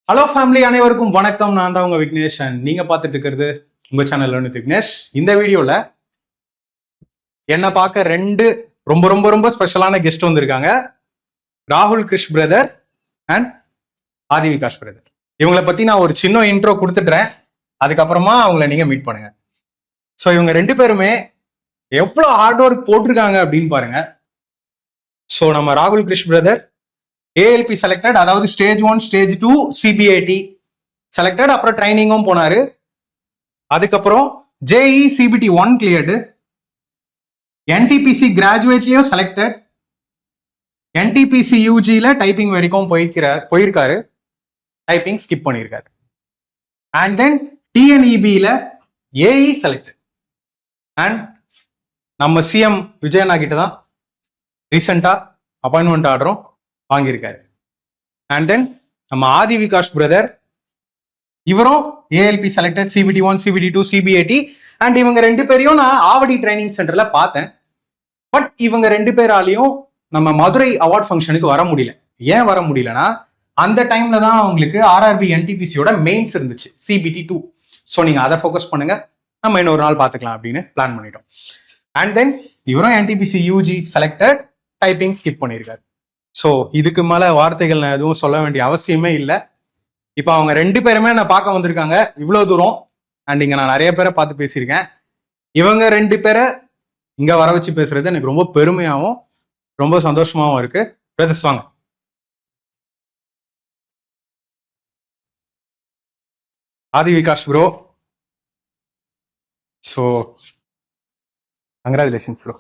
Hello family, அனைவருக்கும் வணக்கம். நான் தான் உங்க விக்னேஷன். நீங்க பார்த்துட்டு இருக்கிறது உங்க சேனல் விக்னேஷ். இந்த வீடியோல என்ன பார்க்க ரெண்டு ரொம்ப ரொம்ப ரொம்ப ஸ்பெஷலான கெஸ்ட் வந்திருக்காங்க. ராகுல் Krish brother and Aadhi Vikash brother. இவங்களை பத்தி நான் ஒரு சின்ன இன்ட்ரோ கொடுத்துட்றேன். அதுக்கப்புறமா அவங்கள நீங்க மீட் பண்ணுங்க. ஸோ இவங்க ரெண்டு பேருமே எவ்வளவு ஹார்ட் ஒர்க் போட்டிருக்காங்க அப்படின்னு பாருங்க. ஸோ நம்ம ராகுல் கிருஷ் பிரதர் ஏஎல்பி செலக்டட், அதாவது ஸ்டேஜ் 1 ஸ்டேஜ் 2 சிபிஐடி செலக்டட். அப்புறம் ட்ரைனிங்கும் போனாரு. அதுக்கப்புறம் ஜேஇ சிபிடி 1 கிளியர்டு, என்டிபிசி கிராஜுவேட்லயும் செலக்டட், என்டிபிசி யூஜில டைப்பிங் வரைக்கும் போயிருக்காரு. டைப்பிங் ஸ்கிப் பண்ணியிருக்காரு. அண்ட் தென் டிஎன்இபியில ஏஇ செலக்டட். அண்ட் நம்ம சிஎம் விஜயண்ணா கிட்ட தான் ரீசெண்டா அப்பாயின்மெண்ட் ஆர்டரும் வாங்கியிருக்காரு. அண்ட் தென் நம்ம ஆதி விகாஷ் பிரதர், இவரும் ALP selected, CBT 1 CBT 2 CBIT. And இவங்க ரெண்டு பேரையும் நான் ஆவடி ட்ரைனிங் சென்டர்ல பார்த்தேன். பட் இவங்க ரெண்டு பேராலையும் நம்ம மதுரை அவார்ட் ஃபங்க்ஷனுக்கு வர முடியல. ஏன் வர முடியலன்னா, அந்த டைம்ல தான் அவங்களுக்கு ஆர்ஆர்பி என்டிபிசியோட மெயின்ஸ் இருந்துச்சு, சிபிடி 2. ஸோ நீங்க அதை ஃபோக்கஸ் பண்ணுங்க, நம்ம இன்னொரு நாள் பார்த்துக்கலாம் அப்படின்னு பிளான் பண்ணிட்டோம். அண்ட் தென் இவரும் NTPC UG selected, typing skip பண்ணியிருக்காரு. ஸோ இதுக்கு மேல வார்த்தைகள் நான் எதுவும் சொல்ல வேண்டிய அவசியமே இல்லை. இப்போ அவங்க ரெண்டு பேருமே நான் பார்க்க வந்திருக்காங்க இவ்வளவு தூரம். அண்ட் இங்க நான் நிறைய பேரை பார்த்து பேசியிருக்கேன். இவங்க ரெண்டு பேரை இங்க வர வச்சு பேசுறது எனக்கு ரொம்ப பெருமையாகவும் ரொம்ப சந்தோஷமாவும் இருக்கு. பிரதர்ஸ் வாங்க. Aadhi Vikash bro, so congratulations bro.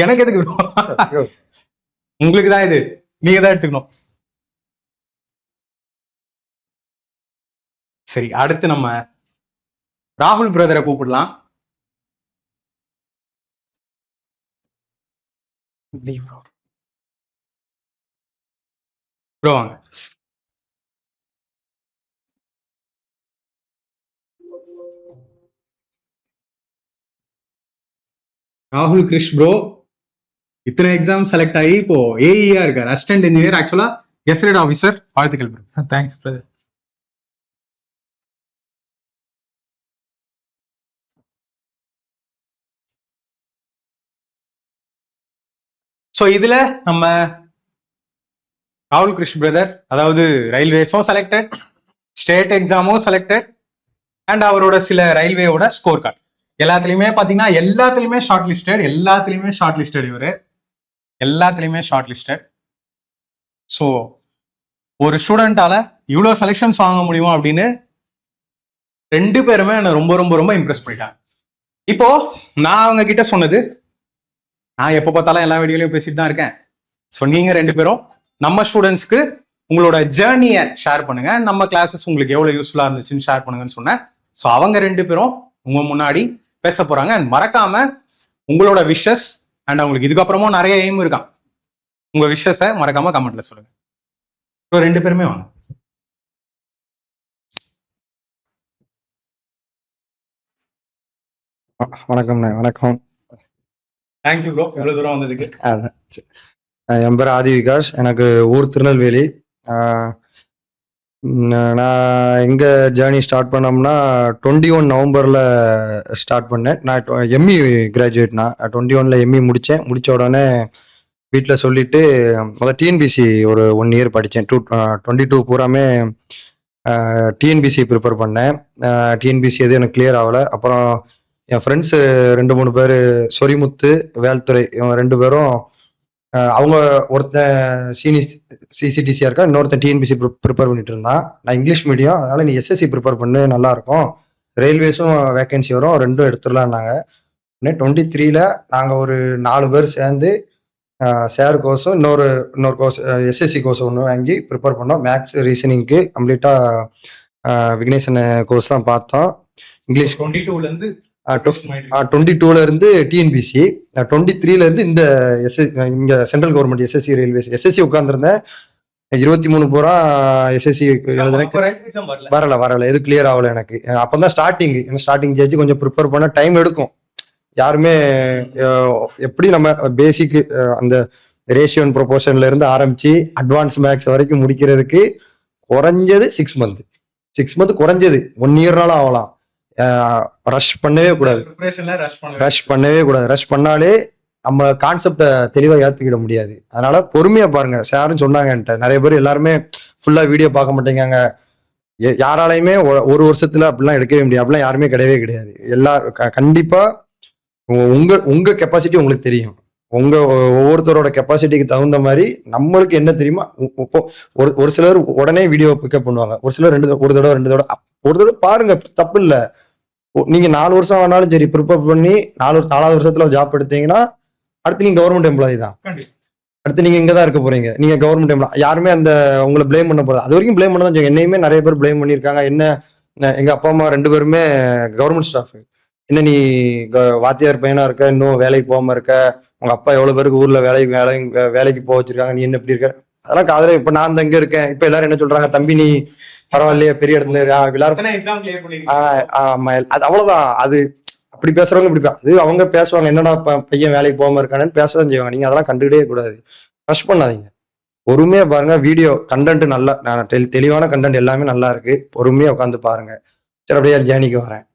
எனக்கு எதுக்கு ப்ரோ? உங்களுக்கு தான் இது, நீங்க தான் எடுத்துக்கணும். சரி, அடுத்து நம்ம ராகுல் பிரதரை கூப்பிடலாம். ப்ரோ வாங்க. ராகுல் கிருஷ் ப்ரோ இத்தனை எக்ஸாம் செலக்ட் ஆகி இப்போ ஏஇயா இருக்காரு, அசிஸ்டன்ட் இன்ஜினியர். ஆக்சுவலா கெசட்டட் ஆஃபீஸர். வாழ்த்துக்கள் ப்ரோ. Thanks brother. ஸோ இதுல நம்ம ராகுல் கிருஷ் பிரதர், அதாவது ரயில்வேஸும் செலக்டட், ஸ்டேட் எக்ஸாமும் செலக்டட், அண்ட் அவரோட சில ரயில்வேயோட ஸ்கோர் கார்டு எல்லாத்துலயுமே பாத்தீங்கன்னா எல்லாத்துலயுமே ஷார்ட் லிஸ்டட். இவரு எல்லாத்துலயுமே ஷார்ட் லிஸ்டட். ஸோ ஒரு ஸ்டூடெண்டால இவ்வளவு செலெக்ஷன்ஸ் வாங்க முடியுமா அப்படின்னு ரெண்டு பேருமே என்ன ரொம்ப ரொம்ப ரொம்ப இம்ப்ரெஸ் பண்ணிட்டாங்க. இப்போ நான் அவங்க கிட்ட சொன்னது, நான் எப்போ பார்த்தாலும் எல்லா வீடியோலையும் பேசிட்டு தான் இருக்கேன். ஸோ நீங்க ரெண்டு பேரும் நம்ம ஸ்டூடெண்ட்ஸ்க்கு உங்களோட ஜேர்னியை ஷேர் பண்ணுங்க, நம்ம கிளாஸஸ் உங்களுக்கு எவ்வளவு யூஸ்ஃபுல்லா இருந்துச்சுன்னு ஷேர் பண்ணுங்கன்னு சொன்னேன். ஸோ அவங்க ரெண்டு பேரும் உங்க முன்னாடி பேச போறாங்க. அண்ட் மறக்காம உங்களோட விஷஸ் அண்ட் அவங்களுக்கு இதுக்கப்புறமும் நிறைய எய்ம் இருக்கான், உங்க விஷஸை மறக்காம கமெண்ட்ல சொல்லுங்க. ஸோ ரெண்டு பேருமே வாங்க. வணக்கம். வணக்கம். தேங்க்யூ ப்ரோ, இவ்வளவு தூரம் வந்ததுக்கு. என் பேர் ஆதி விகாஷ், எனக்கு ஊர் திருநெல்வேலி. நான் எங்க ஜேர்னி ஸ்டார்ட் பண்ணோம்னா 21 நவம்பர்ல ஸ்டார்ட் பண்ணேன். நான் எம்இ கிராஜுவேட். நான் 21ல எம்இ முடித்தேன். முடித்த உடனே வீட்டில் சொல்லிட்டு முதல் டிஎன்பிசி ஒரு 1 இயர் படித்தேன். 22 பூராமே டிஎன்பிசி ப்ரிப்பேர் பண்ணேன். டிஎன்பிசி எதுவும் எனக்கு கிளியர் ஆகலை. அப்புறம் என் ஃப்ரெண்ட்ஸு 2-3 பேர், சொரிமுத்து, வேல்துறை, இவங்க 2 பேரும், அவங்க ஒருத்தன் சிசிடிசியா இருக்கா, இன்னொருத்தன் டிஎன்பிசி ப்ரிப்பேர் பண்ணிட்டு இருந்தான். நான் இங்கிலீஷ் மீடியம், அதனால நீ எஸ்எஸ்சி ப்ரிப்பேர் பண்ணு, நல்லா இருக்கும், ரயில்வேஸும் வேகன்சி வரும், 2 எடுத்துடலான்னாங்க. 23ல நாங்கள் ஒரு 4 பேர் சேர்ந்து சேர் கோர்ஸும் இன்னொரு கோர்ஸ் எஸ்எஸ்சி கோர்ஸ் ஒன்று வாங்கி ப்ரிப்பேர் பண்ணோம். மேக்ஸ் ரீசனிங்க்கு கம்ப்ளீட்டாக விக்னேசன் கோர்ஸ் தான் பார்த்தோம். இங்கிலீஷ் 22ல இருந்து டிஎன்பிசி, 23ல இருந்து இந்த இங்க central government SSC railways SSC உட்கார்ந்துருந்தேன். 23 பூரா எஸ்எஸ்சி எழுதுனேன். வரல, எது கிளியர் ஆகல எனக்கு. அப்பதான் ஸ்டார்டிங் ஜட்ஜி கொஞ்சம் ப்ரிப்பேர் பண்ண டைம் எடுக்கும். யாருமே எப்படி நம்ம பேசிக் அந்த ரேஷியோ அண்ட் ப்ரொபோர்ஷன்ல இருந்து ஆரம்பிச்சு அட்வான்ஸ் மேக்ஸ் வரைக்கும் முடிக்கிறதுக்கு குறைஞ்சது 6 மந்த் குறைஞ்சது 1 இயர்னாலும் ஆகலாம். ரஷ் பண்ணவே கூடாது. ரஷ் பண்ணாலே நம்ம கான்செப்டை தெளிவா ஏத்துக்கிட முடியாது. அதனால பொறுமையா பாருங்க. சாரும் சொன்னாங்க என்கிட்ட, நிறைய பேர் எல்லாருமே ஃபுல்லா வீடியோ பார்க்க மாட்டேங்காங்க. யாராலையுமே ஒரு வருஷத்துல அப்படிலாம் எடுக்கவே முடியாது. அப்படிலாம் யாருமே கிடையவே கிடையாது. கண்டிப்பா உங்க கெப்பாசிட்டி உங்களுக்கு தெரியும். ஒவ்வொருத்தரோட கெப்பாசிட்டிக்கு தகுந்த மாதிரி நம்மளுக்கு என்ன தெரியுமா. ஒரு சிலர் உடனே வீடியோ பிக்கப் பண்ணுவாங்க. ஒரு சிலர் ஒரு தடவை 2 தடவை பாருங்க, தப்பு இல்ல. நீங்க 4 வருஷம் ஆனாலும் சரி ப்ரிப்பேர் பண்ணி 4வது வருஷத்துல ஜாப் எடுத்தீங்கன்னா அடுத்து நீங்க கவர்மெண்ட் எம்ப்ளாயி தான். அடுத்து நீங்க இங்கதான் இருக்க போறீங்க. நீங்க கவர்மெண்ட் எம்ப்ளாய். யாருமே அந்த உங்களை பிளேம் பண்ண போறது அது வரைக்கும் பிளேம் பண்ணதான். என்னையுமே நிறைய பேர் பிளேம் பண்ணியிருக்காங்க. என்ன எங்க அப்பா அம்மா 2 பேருமே கவர்மெண்ட் ஸ்டாஃப். என்ன நீ வாத்தியார் பையனா இருக்க, இன்னும் வேலைக்கு போகாம இருக்க, உங்க அப்பா எவ்வளவு பேருக்கு ஊர்ல வேலைக்கு போக வச்சிருக்காங்க, நீ என்ன இப்படி இருக்க, அதெல்லாம் காதல. இப்ப நான் இங்க இருக்கேன். இப்ப எல்லாரும் என்ன சொல்றாங்க, தம்பி நீ பரவாயில்லையே பெரிய இடத்துல எல்லாரும் அது அவ்வளவுதான். அது அப்படி பேசுறவங்க இப்படி அது அவங்க பேசுவாங்க, என்னடா பையன் வேலைக்கு போகாம இருக்கானு பேசதான் செய்வாங்க. நீங்க அதெல்லாம் கண்டுக்கிட்டே கூடாது. ரஷ் பண்ணாதீங்க. பொறுமையா பாருங்க. வீடியோ கண்டென்ட் நல்லா, தெளிவான கண்டென்ட் எல்லாமே நல்லா இருக்கு. பொறுமையா உட்காந்து பாருங்க. சரி, அப்படியே ஜேர்னிக்கு வரேன்.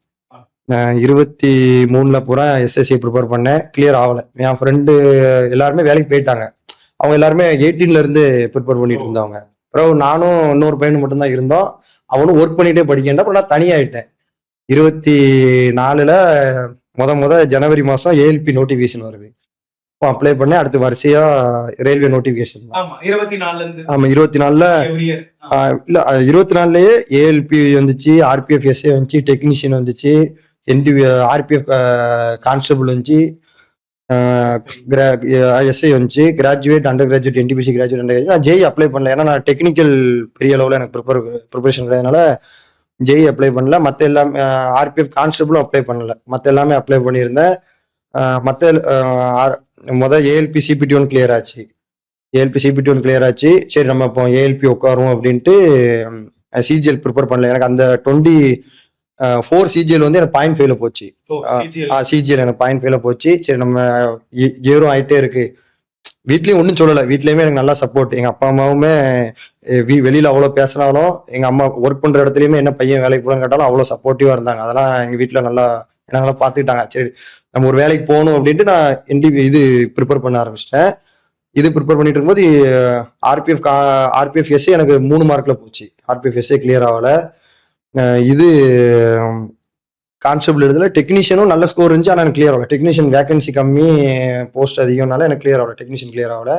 23 பூரா எஸ்எஸ்சி ப்ரிப்பேர் பண்ணேன். கிளியர் ஆகல. என் ஃப்ரெண்டு எல்லாருமே வேலைக்கு போயிட்டாங்க. அவங்க எல்லாருமே 18ல இருந்து ப்ரிப்பேர் பண்ணிட்டு இருந்தவங்க. அப்புறம் நானும் இன்னொரு பையன் மட்டும்தான் இருந்தோம். அவனும் ஒர்க் பண்ணிட்டே படிக்கேன். அப்புறம் நான் தனியாயிட்டேன். 24ல ஜனவரி மாசம் ஏஎல்பி நோட்டிபிகேஷன் வருது. அப்ளை பண்ணேன். அடுத்து வரிசையா ரயில்வே நோட்டிபிகேஷன். ஆமா 24ல இல்ல 24லயே ஏஎல்பி வந்துச்சு, ஆர்பிஎஃப் எஸ்ஏ வந்துச்சு, டெக்னீஷியன் வந்துச்சு, ஆர்பிஎஃப் கான்ஸ்டபிள் வந்துச்சு, எஸ்ஐ வந்துச்சு, graduate under graduate NTPC graduate under graduate. நான் ஜெய் அப்ளை பண்ணல. ஏன்னா நான் டெக்னிக்கல் பெரிய அளவில் எனக்கு ப்ரிப்பரேஷன் கிடையாதுனால ஜெய் அப்ளை பண்ணல. மற்ற எல்லாமே ஆர்பிஎஃப் கான்ஸ்டபிளும் அப்ளை பண்ணல. மற்ற எல்லாமே அப்ளை பண்ணியிருந்தேன். ஏஎல்பி சிபிடி 1 கிளியர் ஆச்சு. சரி நம்ம இப்போ ஏஎல்பி உட்காருவோம் அப்படின்ட்டு சிஜிஎல் ப்ரிப்பேர் பண்ணல. எனக்கு அந்த 24 சிஜிஎல் வந்து எனக்கு 0.5ல போச்சு. சிஜிஎல் எனக்கு 0.5ல போச்சு. சரி நம்ம ஏறும் ஆயிட்டே இருக்கு. வீட்லயும் ஒன்றும் சொல்லலை. வீட்லயுமே எனக்கு நல்லா சப்போர்ட். எங்க அப்பா அம்மாவுமே வெளியில அவ்வளவு பேசினாலும், எங்க அம்மா ஒர்க் பண்ற இடத்துலயுமே என்ன பையன் வேலைக்கு போகணும்னு கேட்டாலும் அவ்வளவு சப்போர்ட்டிவா இருந்தாங்க. அதெல்லாம் எங்க வீட்டுல நல்லா பாத்துக்கிட்டாங்க. சரி நம்ம ஒரு வேலைக்கு போகணும் அப்படின்ட்டு நான் இது ப்ரிப்பேர் பண்ண ஆரம்பிச்சிட்டேன். இது ப்ரிப்பேர் பண்ணிட்டு இருக்கும்போது ஆர்பிஎஃப் எஸ்ஏ எனக்கு 3 மார்க்ல போச்சு. ஆர்பிஎஃப் எஸ்ஏ கிளியர் ஆகல. இது கான்ஸ்டபிள் எழுதல. டெக்னீஷியனும் நல்ல ஸ்கோர் இருந்துச்சு, ஆனால் எனக்கு கிளியர் ஆகல. டெக்னீஷியன் வேகன்சி கம்மி, போஸ்ட் அதிகம்னால எனக்கு கிளியர் ஆகல. டெக்னீஷியன் கிளியர் ஆகல.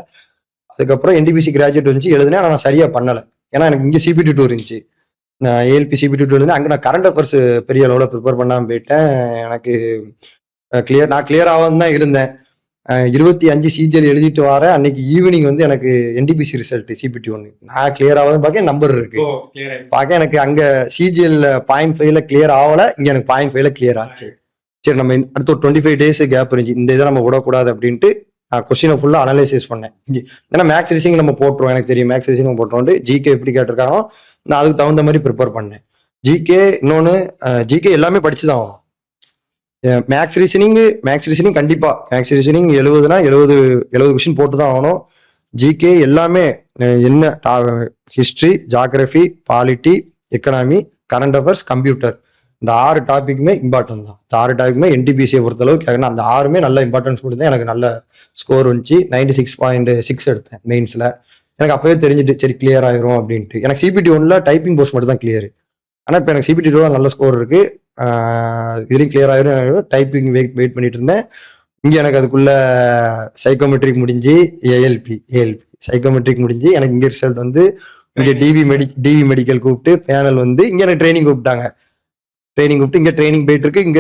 அதுக்கப்புறம் என்டிபிசி கிராஜுவேட் வந்துச்சு, எழுதுனேன். ஆனால் நான் சரியா பண்ணல. ஏன்னா எனக்கு இங்கே சிபிடி 2 இருந்துச்சு. நான் ஏஎல்பி சிபிடி 2 எழுதுனேன். அங்கே நான் கரண்ட் அஃபேர்ஸ் பெரிய அளவில் ப்ரிப்பேர் பண்ணாமல் போயிட்டேன். எனக்கு நான் கிளியர் ஆகாம தான் இருந்தேன். 25 சிஜிஎல் எழுதிட்டு வரேன். அன்னைக்கு ஈவினிங் வந்து எனக்கு என்டிபிசி ரிசல்ட் சிபிடி 1. நான் கிளியர் ஆகாதுன்னு பார்க்க நம்பர் இருக்கு. பார்க்க எனக்கு அங்க சிஜிஎல்ல 0.5ல கிளியர் ஆகல. இங்க எனக்கு 0.5ல கிளியர் ஆச்சு. சரி நம்ம அடுத்து ஒரு 25 டேஸ் கேப் இருந்துச்சு. இந்த இதை நம்ம விடக்கூடாது அப்படின்ட்டு நான் கொஸ்டினை ஃபுல்லா அனலைசிஸ் பண்ணேன். ஏன்னா மேக்ஸ் ரீசிங் நம்ம போட்டுருவோம். எனக்கு தெரியும் மேக்ஸ் ரீசிங் போட்டுருவோம். ஜிகே எப்படி கேட்டிருக்காங்களோ நான் அதுக்கு தகுந்த மாதிரி ப்ரிப்பேர் பண்ணேன். ஜிகே இன்னொன்னு ஜிகே எல்லாமே படிச்சுதான் ஆகும். மேக்ஸ் ரீசனிங் கண்டிப்பா மேக்ஸ் ரீசனிங் 70னா 70 கொஸ்டின் போட்டு தான் ஆகணும். ஜிகே எல்லாமே என்ன history, geography, polity, economy, current affairs, computer, இந்த 6 டாபிக்குமே இம்பார்ட்டன்ட் தான். இந்த 6 டாபிக்குமே என்டிபிசியை பொறுத்தளவுக்கு அந்த 6மே நல்ல இம்பார்ட்டன்ஸ் கொடுத்து எனக்கு நல்ல ஸ்கோர் வந்துச்சு. 96.6 எடுத்தேன் மெயின்ஸ்ல. எனக்கு அப்பவே தெரிஞ்சுட்டு சரி கிளியர் ஆயிரும் அப்படின்ட்டு. எனக்கு சிபிடி 1ல டைப்பிங் போஸ்ட் மட்டும் தான் கிளியர். ஆனா இப்ப எனக்கு சிபிடி 2ல நல்ல ஸ்கோர் இருக்கு. இதுலையும் கிளியர் ஆயிரும். டைப்பிங் வெயிட் பண்ணிட்டு இருந்தேன். இங்க எனக்கு அதுக்குள்ள சைக்கோமெட்ரிக் முடிஞ்சு ஏஎல்பி சைக்கோமெட்ரிக் முடிஞ்சு எனக்கு இங்க ரிசல்ட் வந்து இங்க டிவி மெடிக்கல் கூப்பிட்டு பேனல் வந்து இங்க எனக்கு ட்ரைனிங் கூப்பிட்டாங்க. இங்க ட்ரைனிங் போயிட்டு இருக்கு. இங்க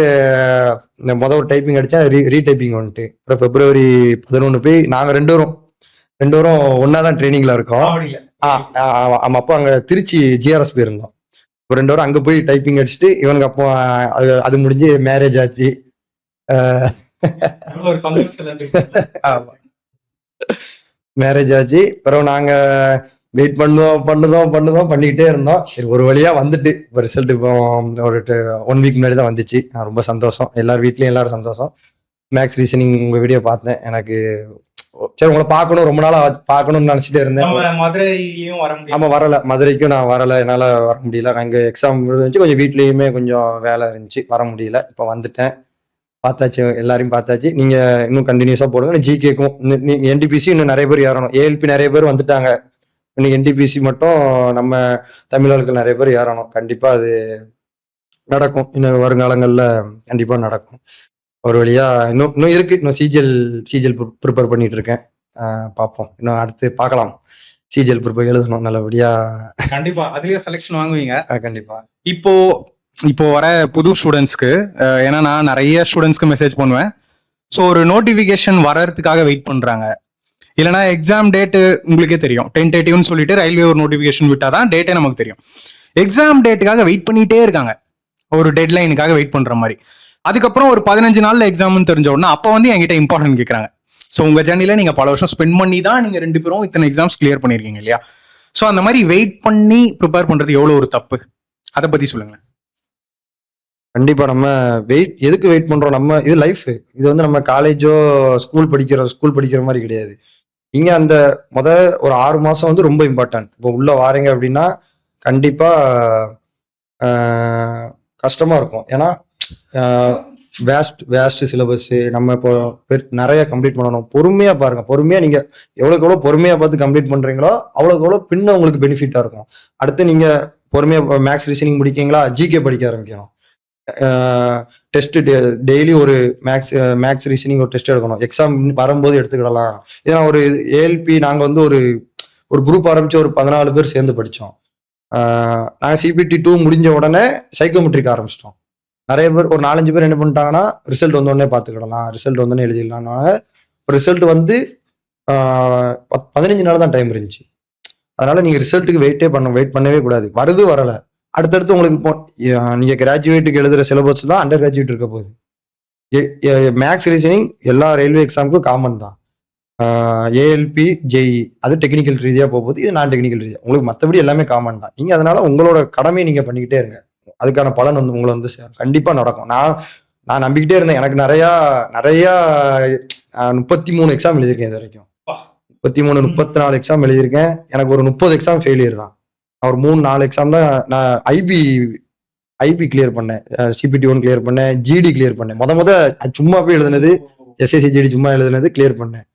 ஒரு டைப்பிங் அடிச்சா ரீடைப்பிங் வந்துட்டு அப்புறம் February 11 போய் நாங்க ரெண்டு பேரும் ஒன்னாதான் ட்ரைனிங்ல இருக்கோம். ஆமா அப்போ அங்க திருச்சி ஜிஆர்எஸ் போயிருந்தோம். 2 வாரம் அங்க போய் டைப்பிங் அடிச்சுட்டு இவனுக்கு அப்போ அது முடிஞ்சு மேரேஜ் ஆச்சு. மேரேஜ் ஆச்சு. பிறகு நாங்க வெயிட் பண்ணிக்கிட்டே இருந்தோம். சரி ஒரு வழியா வந்துட்டு இப்போ ரிசல்ட் இப்போ ஒரு 1 வீக் முன்னாடி தான் வந்துச்சு. ரொம்ப சந்தோஷம். எல்லாரும் வீட்லயும் எல்லாரும் சந்தோஷம். மேக்ஸ் ரீசனிங் உங்க வீடியோ பார்த்தேன். எனக்கு சரி உங்களை பார்க்கணும், ரொம்ப நாளா பார்க்கணும்னு நினைச்சிட்டே இருந்தேன். மதுரையும் வர முடியும். ஆமா வரல, மதுரைக்கும் நான் வரல, என்னால வர முடியல. அங்க எக்ஸாம் இருந்துச்சு, கொஞ்சம் வீட்லயுமே கொஞ்சம் வேலை இருந்துச்சு, வர முடியல. இப்ப வந்துட்டேன், பார்த்தாச்சு, எல்லாரையும் பார்த்தாச்சு. நீங்க இன்னும் கண்டினியூஸா போடுங்க. ஜிகேக்கும் என்டிபிசி இன்னும் நிறைய பேர் ஏறணும். ஏஎல்பி நிறைய பேர் வந்துட்டாங்க, இன்னைக்கு என்டிபிசி மட்டும் நம்ம தமிழர்கள் நிறைய பேர் ஏறணும். கண்டிப்பா அது நடக்கும், இன்னும் வருங்காலங்கள்ல கண்டிப்பா நடக்கும். ஒரு வழியா இன்னும் இருக்கு, இன்னும் சிஜிஎல் ப்ரிப்பேர் பண்ணிட்டு இருக்கேன். பார்ப்போம், இன்னும் அடுத்து பார்க்கலாம். சிஜிஎல் ப்ரிப்பேர் எழுதணும் நல்லபடியா. கண்டிப்பா அதுலயும் செலெக்ஷன் வாங்குவீங்க. கண்டிப்பா. இப்போ வர புது ஸ்டூடெண்ட்ஸ்க்கு, ஏன்னா நான் நிறைய ஸ்டூடெண்ட்ஸ்க்கு மெசேஜ் பண்ணுவேன். ஸோ ஒரு நோட்டிஃபிகேஷன் வர்றதுக்காக வெயிட் பண்றாங்க. இல்லைனா எக்ஸாம் டேட்டு உங்களுக்கே தெரியும், டென்டேட்டிவ்னு சொல்லிட்டு ரயில்வே ஒரு நோட்டிஃபிகேஷன் விட்டாதான் டேட்டே நமக்கு தெரியும். எக்ஸாம் டேட்டுக்காக வெயிட் பண்ணிட்டே இருக்காங்க, ஒரு டெட்லைனுக்காக வெயிட் பண்ற மாதிரி. அதுக்கப்புறம் ஒரு 15 நாள்ல எக்ஸாம்னு தெரிஞ்ச உடனே அப்போ வந்து என்கிட்ட இம்பார்ட்டன்ட் கேட்கறாங்க. ஸோ உங்க ஜர்னில நீங்க பல வருஷம் ஸ்பெண்ட் பண்ணி தான் நீங்க 2 பேரும் இத்தனை எக்ஸாம்ஸ் கிளியர் பண்ணிருக்கீங்க இல்லையா? ஸோ அந்த மாதிரி வெயிட் பண்ணி ப்ரிப்பேர் பண்றது எவ்வளவு ஒரு தப்பு, அதை பத்தி சொல்லுங்க. கண்டிப்பா நம்ம எதுக்கு வெயிட் பண்றோம்? நம்ம இது லைஃப், இது வந்து நம்ம காலேஜோ ஸ்கூல் படிக்கிற மாதிரி கிடையாது. நீங்க அந்த ஒரு 6 மாசம் வந்து ரொம்ப இம்பார்ட்டன்ட். இப்போ உள்ள வாரீங்க அப்படின்னா கண்டிப்பா கஷ்டமா இருக்கும். ஏன்னா வேஸ்ட் சிலபஸ் நம்ம இப்போ நிறைய கம்ப்ளீட் பண்ணணும். பொறுமையா பாருங்க, பொறுமையா நீங்க எவ்வளவுக்கு எவ்வளவு பொறுமையா பார்த்து கம்ப்ளீட் பண்றீங்களோ அவ்வளவுக்கு எவ்வளவு பின்ன உங்களுக்கு பெனிஃபிட்டா இருக்கும். அடுத்து நீங்க பொறுமையா மேக்ஸ் ரீசனிங் முடிக்கீங்களா, ஜிகே படிக்க ஆரம்பிக்கணும். டெஸ்ட் டெய்லி ஒரு மேக்ஸ் ரீசனிங் ஒரு டெஸ்ட் எடுக்கணும். எக்ஸாம் வரும்போது எடுத்துக்கிடலாம். ஏன்னா ஒரு ஏஎல்பி நாங்க வந்து ஒரு குரூப் ஆரம்பிச்சு ஒரு 14 பேர் சேர்ந்து படிச்சோம். நாங்கள் சிபிடி 2 முடிஞ்ச உடனே சைக்கோமெட்ரிக் ஆரம்பிச்சிட்டோம். நிறைய பேர் ஒரு 4-5 பேர் என்ன பண்ணிட்டாங்கன்னா ரிசல்ட் வந்த உடனே பார்த்துக்கிடலாம், ரிசல்ட் வந்தோடனே எழுதிடலாம். ரிசல்ட் வந்து 15 நாள் தான் டைம் இருந்துச்சு. அதனால நீங்க ரிசல்ட்டுக்கு வெயிட் பண்ணவே கூடாது. வருது வரல, அடுத்தடுத்து உங்களுக்கு நீங்க கிராஜுவேட்டுக்கு எழுதுற சிலபஸ் தான் அண்டர் கிராஜுவேட் இருக்க போகுது. மேக்ஸ் ரீசனிங் எல்லா ரயில்வே எக்ஸாமுக்கும் காமன் தான். ஏஎல்பி ஜேஇ அது டெக்னிக்கல் ரீதியா போகுது, இது நான் டெக்னிக்கல் ரீதியா, உங்களுக்கு மற்றபடி எல்லாமே காமன் தான். நீங்க அதனால உங்களோட கடமையை நீங்க பண்ணிக்கிட்டே இருங்க, அதுக்கான பலன் வந்து உங்களை வந்து சேரும், கண்டிப்பா நடக்கும். நான் நம்பிக்கிட்டே இருந்தேன். எனக்கு நிறைய 33 எக்ஸாம் எழுதியிருக்கேன் இது வரைக்கும். 34 எக்ஸாம் எழுதியிருக்கேன். எனக்கு ஒரு 30 எக்ஸாம் ஃபெயிலியர் தான். ஒரு 3-4 எக்ஸாம் தான் நான் ஐபி கிளியர் பண்ணேன், சிபிடி 1 கிளியர் பண்ணேன், ஜிடி கிளியர் பண்ணேன். முத சும்மா போய் எழுதுனது, எஸ்எஸ்சி ஜிடி சும்மா எழுதுனது கிளியர் பண்ணேன்.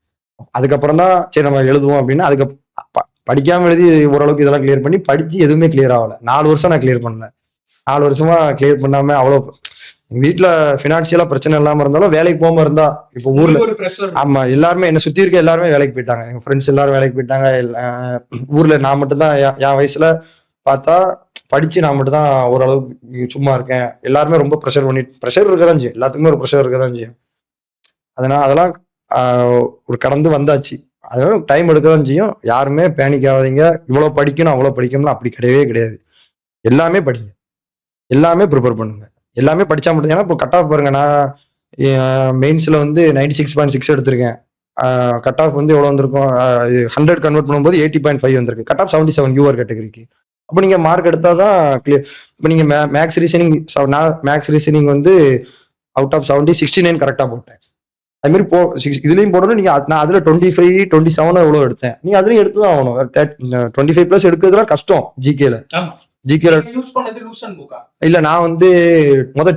அதுக்கப்புறம் தான் சரி நம்ம எழுதுவோம் அப்படின்னா, அதுக்கு படிக்காம எழுதி ஓரளவுக்கு இதெல்லாம் கிளியர் பண்ணி, படிச்சு எதுவுமே கிளியர் ஆகல. 4 வருஷம் நான் கிளியர் பண்ணல. 4 வருஷமா கிளியர் பண்ணாம அவ்வளோ வீட்டுல பினான்சியலா பிரச்சனை இல்லாம இருந்தாலும் வேலைக்கு போகாம இருந்தா, இப்போ ஊர்ல ஆமா எல்லாருமே என்ன சுத்தி இருக்க எல்லாருமே வேலைக்கு போயிட்டாங்க. எங்க ஃப்ரெண்ட்ஸ் எல்லாரும் வேலைக்கு போயிட்டாங்க. ஊர்ல நான் மட்டும் தான் என் வயசுல பார்த்தா படிச்சு நான் மட்டும் தான் ஓரளவுக்கு சும்மா இருக்கேன். எல்லாருமே ரொம்ப ப்ரெஷர் இருக்கதான் செய்யும், எல்லாத்துக்குமே ஒரு ப்ரெஷர் இருக்கதான் செய்யும். அதெல்லாம் ஒரு கடந்து வந்தாச்சு. அதனால டைம் எடுக்கதான் செய்யும். யாருமே பேனிக் ஆகாதீங்க. இவ்வளவு படிக்கணும் அவ்வளவு படிக்கணும்னா அப்படி கிடையவே கிடையாது. எல்லாமே படிங்க, எல்லாமே ப்ரிப்பேர் பண்ணுங்க, எல்லாமே படிச்சா மட்டும். ஏன்னா இப்போ கட் ஆஃப் பாருங்க, நான் மெயின்ஸ்ல வந்து 96.6 எடுத்திருக்கேன். கட் ஆஃப் வந்து எவ்வளவு வந்திருக்கும், 100 கன்வெர்ட் பண்ணும்போது 80.5 வந்திருக்கு. கட் ஆஃப் 77 யூஆர் கேட்டகரிக்கு. அப்போ நீங்க மார்க் எடுத்தாதான் கிளியர். இப்போ நீங்க மேக்ஸ் ரீசனிங் வந்து அவுட் ஆஃப் 70 69 கரெக்டா போட்டேன். அது மாதிரி இதுலயும் போடணும். நீங்க நான் அதுல 25 27 எவ்வளவு எடுத்தேன், நீங்க அதுலயும் எடுத்துதான் ஆகணும். 25+ எடுக்கிறதுலாம் கஷ்டம். ஜிகேல இல்ல, நான் வந்து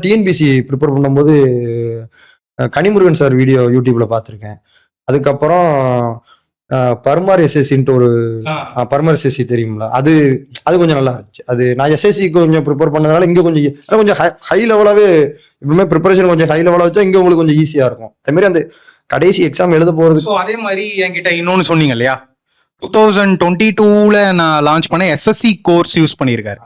டிஎன்பிசி ப்ரிப்பேர் பண்ணும்போது கனிமுருகன் சார் வீடியோ யூடியூப்ல பாத்திருக்கேன். அதுக்கப்புறம் பர்மார் எஸ்எஸ்சின்ட்டு ஒரு பர்மார் எஸ்எஸ்சி தெரியுங்களா, அது கொஞ்சம் நல்லா இருந்துச்சு. அது நான் எஸ்எஸ்சி கொஞ்சம் ப்ரிப்பேர் பண்ணதுனால இங்க கொஞ்சம் ஹை லெவலாவே எப்பவுமே ப்ரிப்பரேஷன் கொஞ்சம் ஹை லெவலா வச்சா இங்க உங்களுக்கு கொஞ்சம் ஈஸியா இருக்கும். அதே மாதிரி அந்த கடைசி எக்ஸாம் எழுத போறது. அதே மாதிரி என்கிட்ட இன்னொன்னு சொன்னீங்க இல்லையா, 2022ல நான் லான்ச் பண்ண எஸ்எஸ்சி கோர்ஸ் யூஸ் பண்ணியிருக்காரு.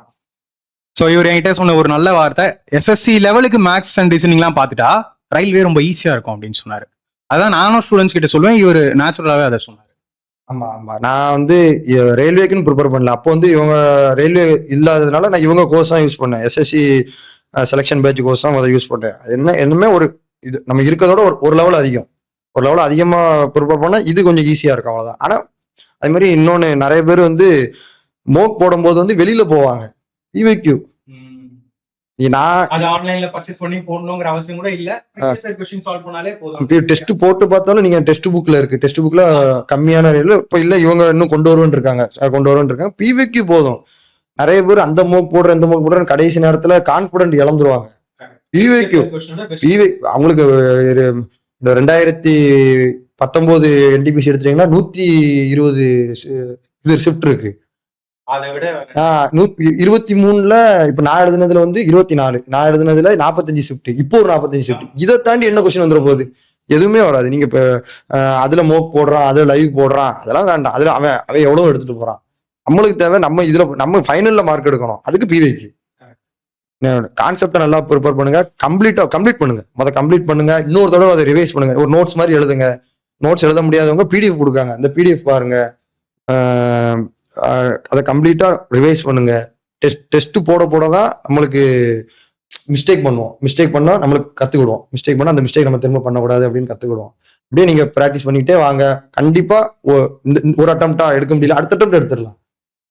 ஸோ இவர் என்கிட்ட சொன்ன ஒரு நல்ல வார்த்தை, எஸ்எஸ்சி லெவலுக்கு மேக்ஸ் அண்ட் ரீசனிங்லாம் பார்த்துட்டா ரயில்வே ரொம்ப ஈஸியா இருக்கும் அப்படின்னு சொன்னாரு. அதான் நானும் ஸ்டூடெண்ட்ஸ் கிட்ட சொல்லுவேன், இவர் நேச்சுரலாவே அதை சொன்னாரு. ஆமா நான் வந்து ரயில்வேக்குன்னு ப்ரிப்பேர் பண்ணல. அப்போ வந்து இவங்க ரயில்வே இல்லாததுனால நான் இவங்க கோர்ஸ் தான் யூஸ் பண்ணேன். எஸ்எஸ்சி செலெக்ஷன் பேட்ச் கோர்ஸ் தான் அதை யூஸ் பண்ணேன். என்னமே ஒரு இது நம்ம இருக்கிறதோட ஒரு லெவல் அதிகமா ப்ரிப்பேர் பண்ணா இது கொஞ்சம் ஈஸியா இருக்கும், அவ்வளவுதான். ஆனா அது மாதிரி இன்னொன்னு, நிறைய பேர் வந்து மோக் போடும்போது வந்து வெளியில போவாங்க. நான் அது ஆன்லைன்ல பர்ச்சேஸ் பண்ணி போடணுங்கிற அவசியம் கூட இல்ல. क्वेश्चन சால்வ் பண்ணாலே போதும். டெஸ்ட் போட்டு பார்த்தாலும் நீங்க டெஸ்ட் புக்ல இருக்கு, டெஸ்ட் புக்ல கம்மியான ரேட்ல இப்ப இல்ல, இவங்க இன்னும் கொண்டு வருவேன் இருக்காங்க. பிவிக்கு போதும். நிறைய பேர் அந்த மோக் போடுற இந்த மோக் போடுற கடைசி நேரத்துல கான்பிடன்ட் இழந்துருவாங்க. பிவிக்கு அவங்களுக்கு 2019 என்டிபிசி எடுத்துட்டீங்கன்னா 120 இது ஷிஃப்ட் இருக்கு. அதை விட 23ல இப்ப நான் எழுதுனதுல வந்து 24, நான் எழுதுனதுல 45 ஷிஃப்ட், இப்போ ஒரு 45 ஷிஃப்ட். இதை தாண்டி என்ன கொஸ்டின் வந்துட போகுது? எதுவுமே வராது. நீங்க இப்ப அதுல மோக் போடுறான், அதுல லைவ் போடுறான், அதெல்லாம் வேண்டாம். அதுல அவன் எவ்வளவு எடுத்துட்டு போறான். நம்மளுக்கு தேவை நம்ம இதுல நம்ம ஃபைனல்ல மார்க் எடுக்கணும். அதுக்கு பிவைக்கு கான்செப்டை நல்லா ப்ரிப்பேர் பண்ணுங்க, கம்ப்ளீட் பண்ணுங்க. கம்ப்ளீட் பண்ணுங்க, இன்னொரு தடவை அதை ரிவைஸ் பண்ணுங்க. ஒரு நோட்ஸ் மாதிரி எழுதுங்க. நோட்ஸ் எழுத முடியாதவங்க பிடிஎஃப் கொடுக்காங்க, அந்த பிடிஎஃப் பாருங்க, அதை கம்ப்ளீட்டா ரிவைஸ் பண்ணுங்க. டெஸ்ட் போட தான் நம்மளுக்கு மிஸ்டேக் பண்ணுவோம். மிஸ்டேக் பண்ணா நம்மளுக்கு கத்துக்கிடுவோம். மிஸ்டேக் பண்ணா அந்த மிஸ்டேக் நம்ம திரும்ப பண்ணக்கூடாது அப்படின்னு கத்துக்கிடுவோம். அப்படியே நீங்க ப்ராக்டிஸ் பண்ணிக்கிட்டே வாங்க. கண்டிப்பா ஒரு அட்டம்ப்டா எடுக்க முடியல, அடுத்த அட்டம்ப்ட் எடுத்துடலாம்.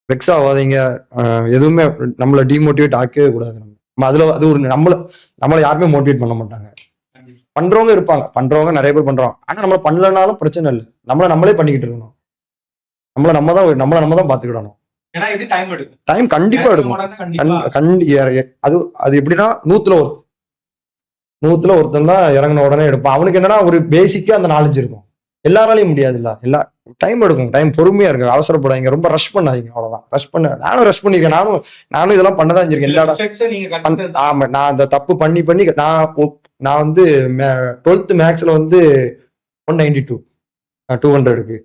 வெக்ஸ் ஆகாதீங்க. எதுவுமே நம்மள டிமோட்டிவேட் ஆக்கவே கூடாது. நம்ம அதுல அது ஒரு நம்மள யாருமே மோட்டிவேட் பண்ண மாட்டாங்க. பண்றவங்க இருப்பாங்க, பண்றவங்க நிறைய பேர் பண்றோம். ஆனா நம்ம பண்ணலனாலும் பிரச்சனை இல்லை. நம்மளே பண்ணிக்கிட்டு இருக்கணும். நம்மள நம்ம தான் பாத்துக்கிடணும். டைம் கண்டிப்பா எடுக்கும். அது எப்படின்னா 100ல ஒருத்தன் தான் இறங்கின உடனே எடுப்பான். அவனுக்கு என்னன்னா ஒரு பேசிக்கா அந்த நாலேஜ் இருக்கும். எல்லாராலையும் முடியாதுல்ல. டைம் எடுக்கும். டைம் பொறுமையா இருக்கு. அவசரப்படாதீங்க, ரொம்ப ரஷ் பண்ணாதீங்க. அவ்வளவுதான். நானும் ரஷ் பண்ணிருக்கேன். நானும் இதெல்லாம் பண்ணதான் இருக்கேன். ஆமா, நான் அந்த தப்பு பண்ணி நான் வந்து 12th மேக்ஸ்ல வந்து 192 200க்கு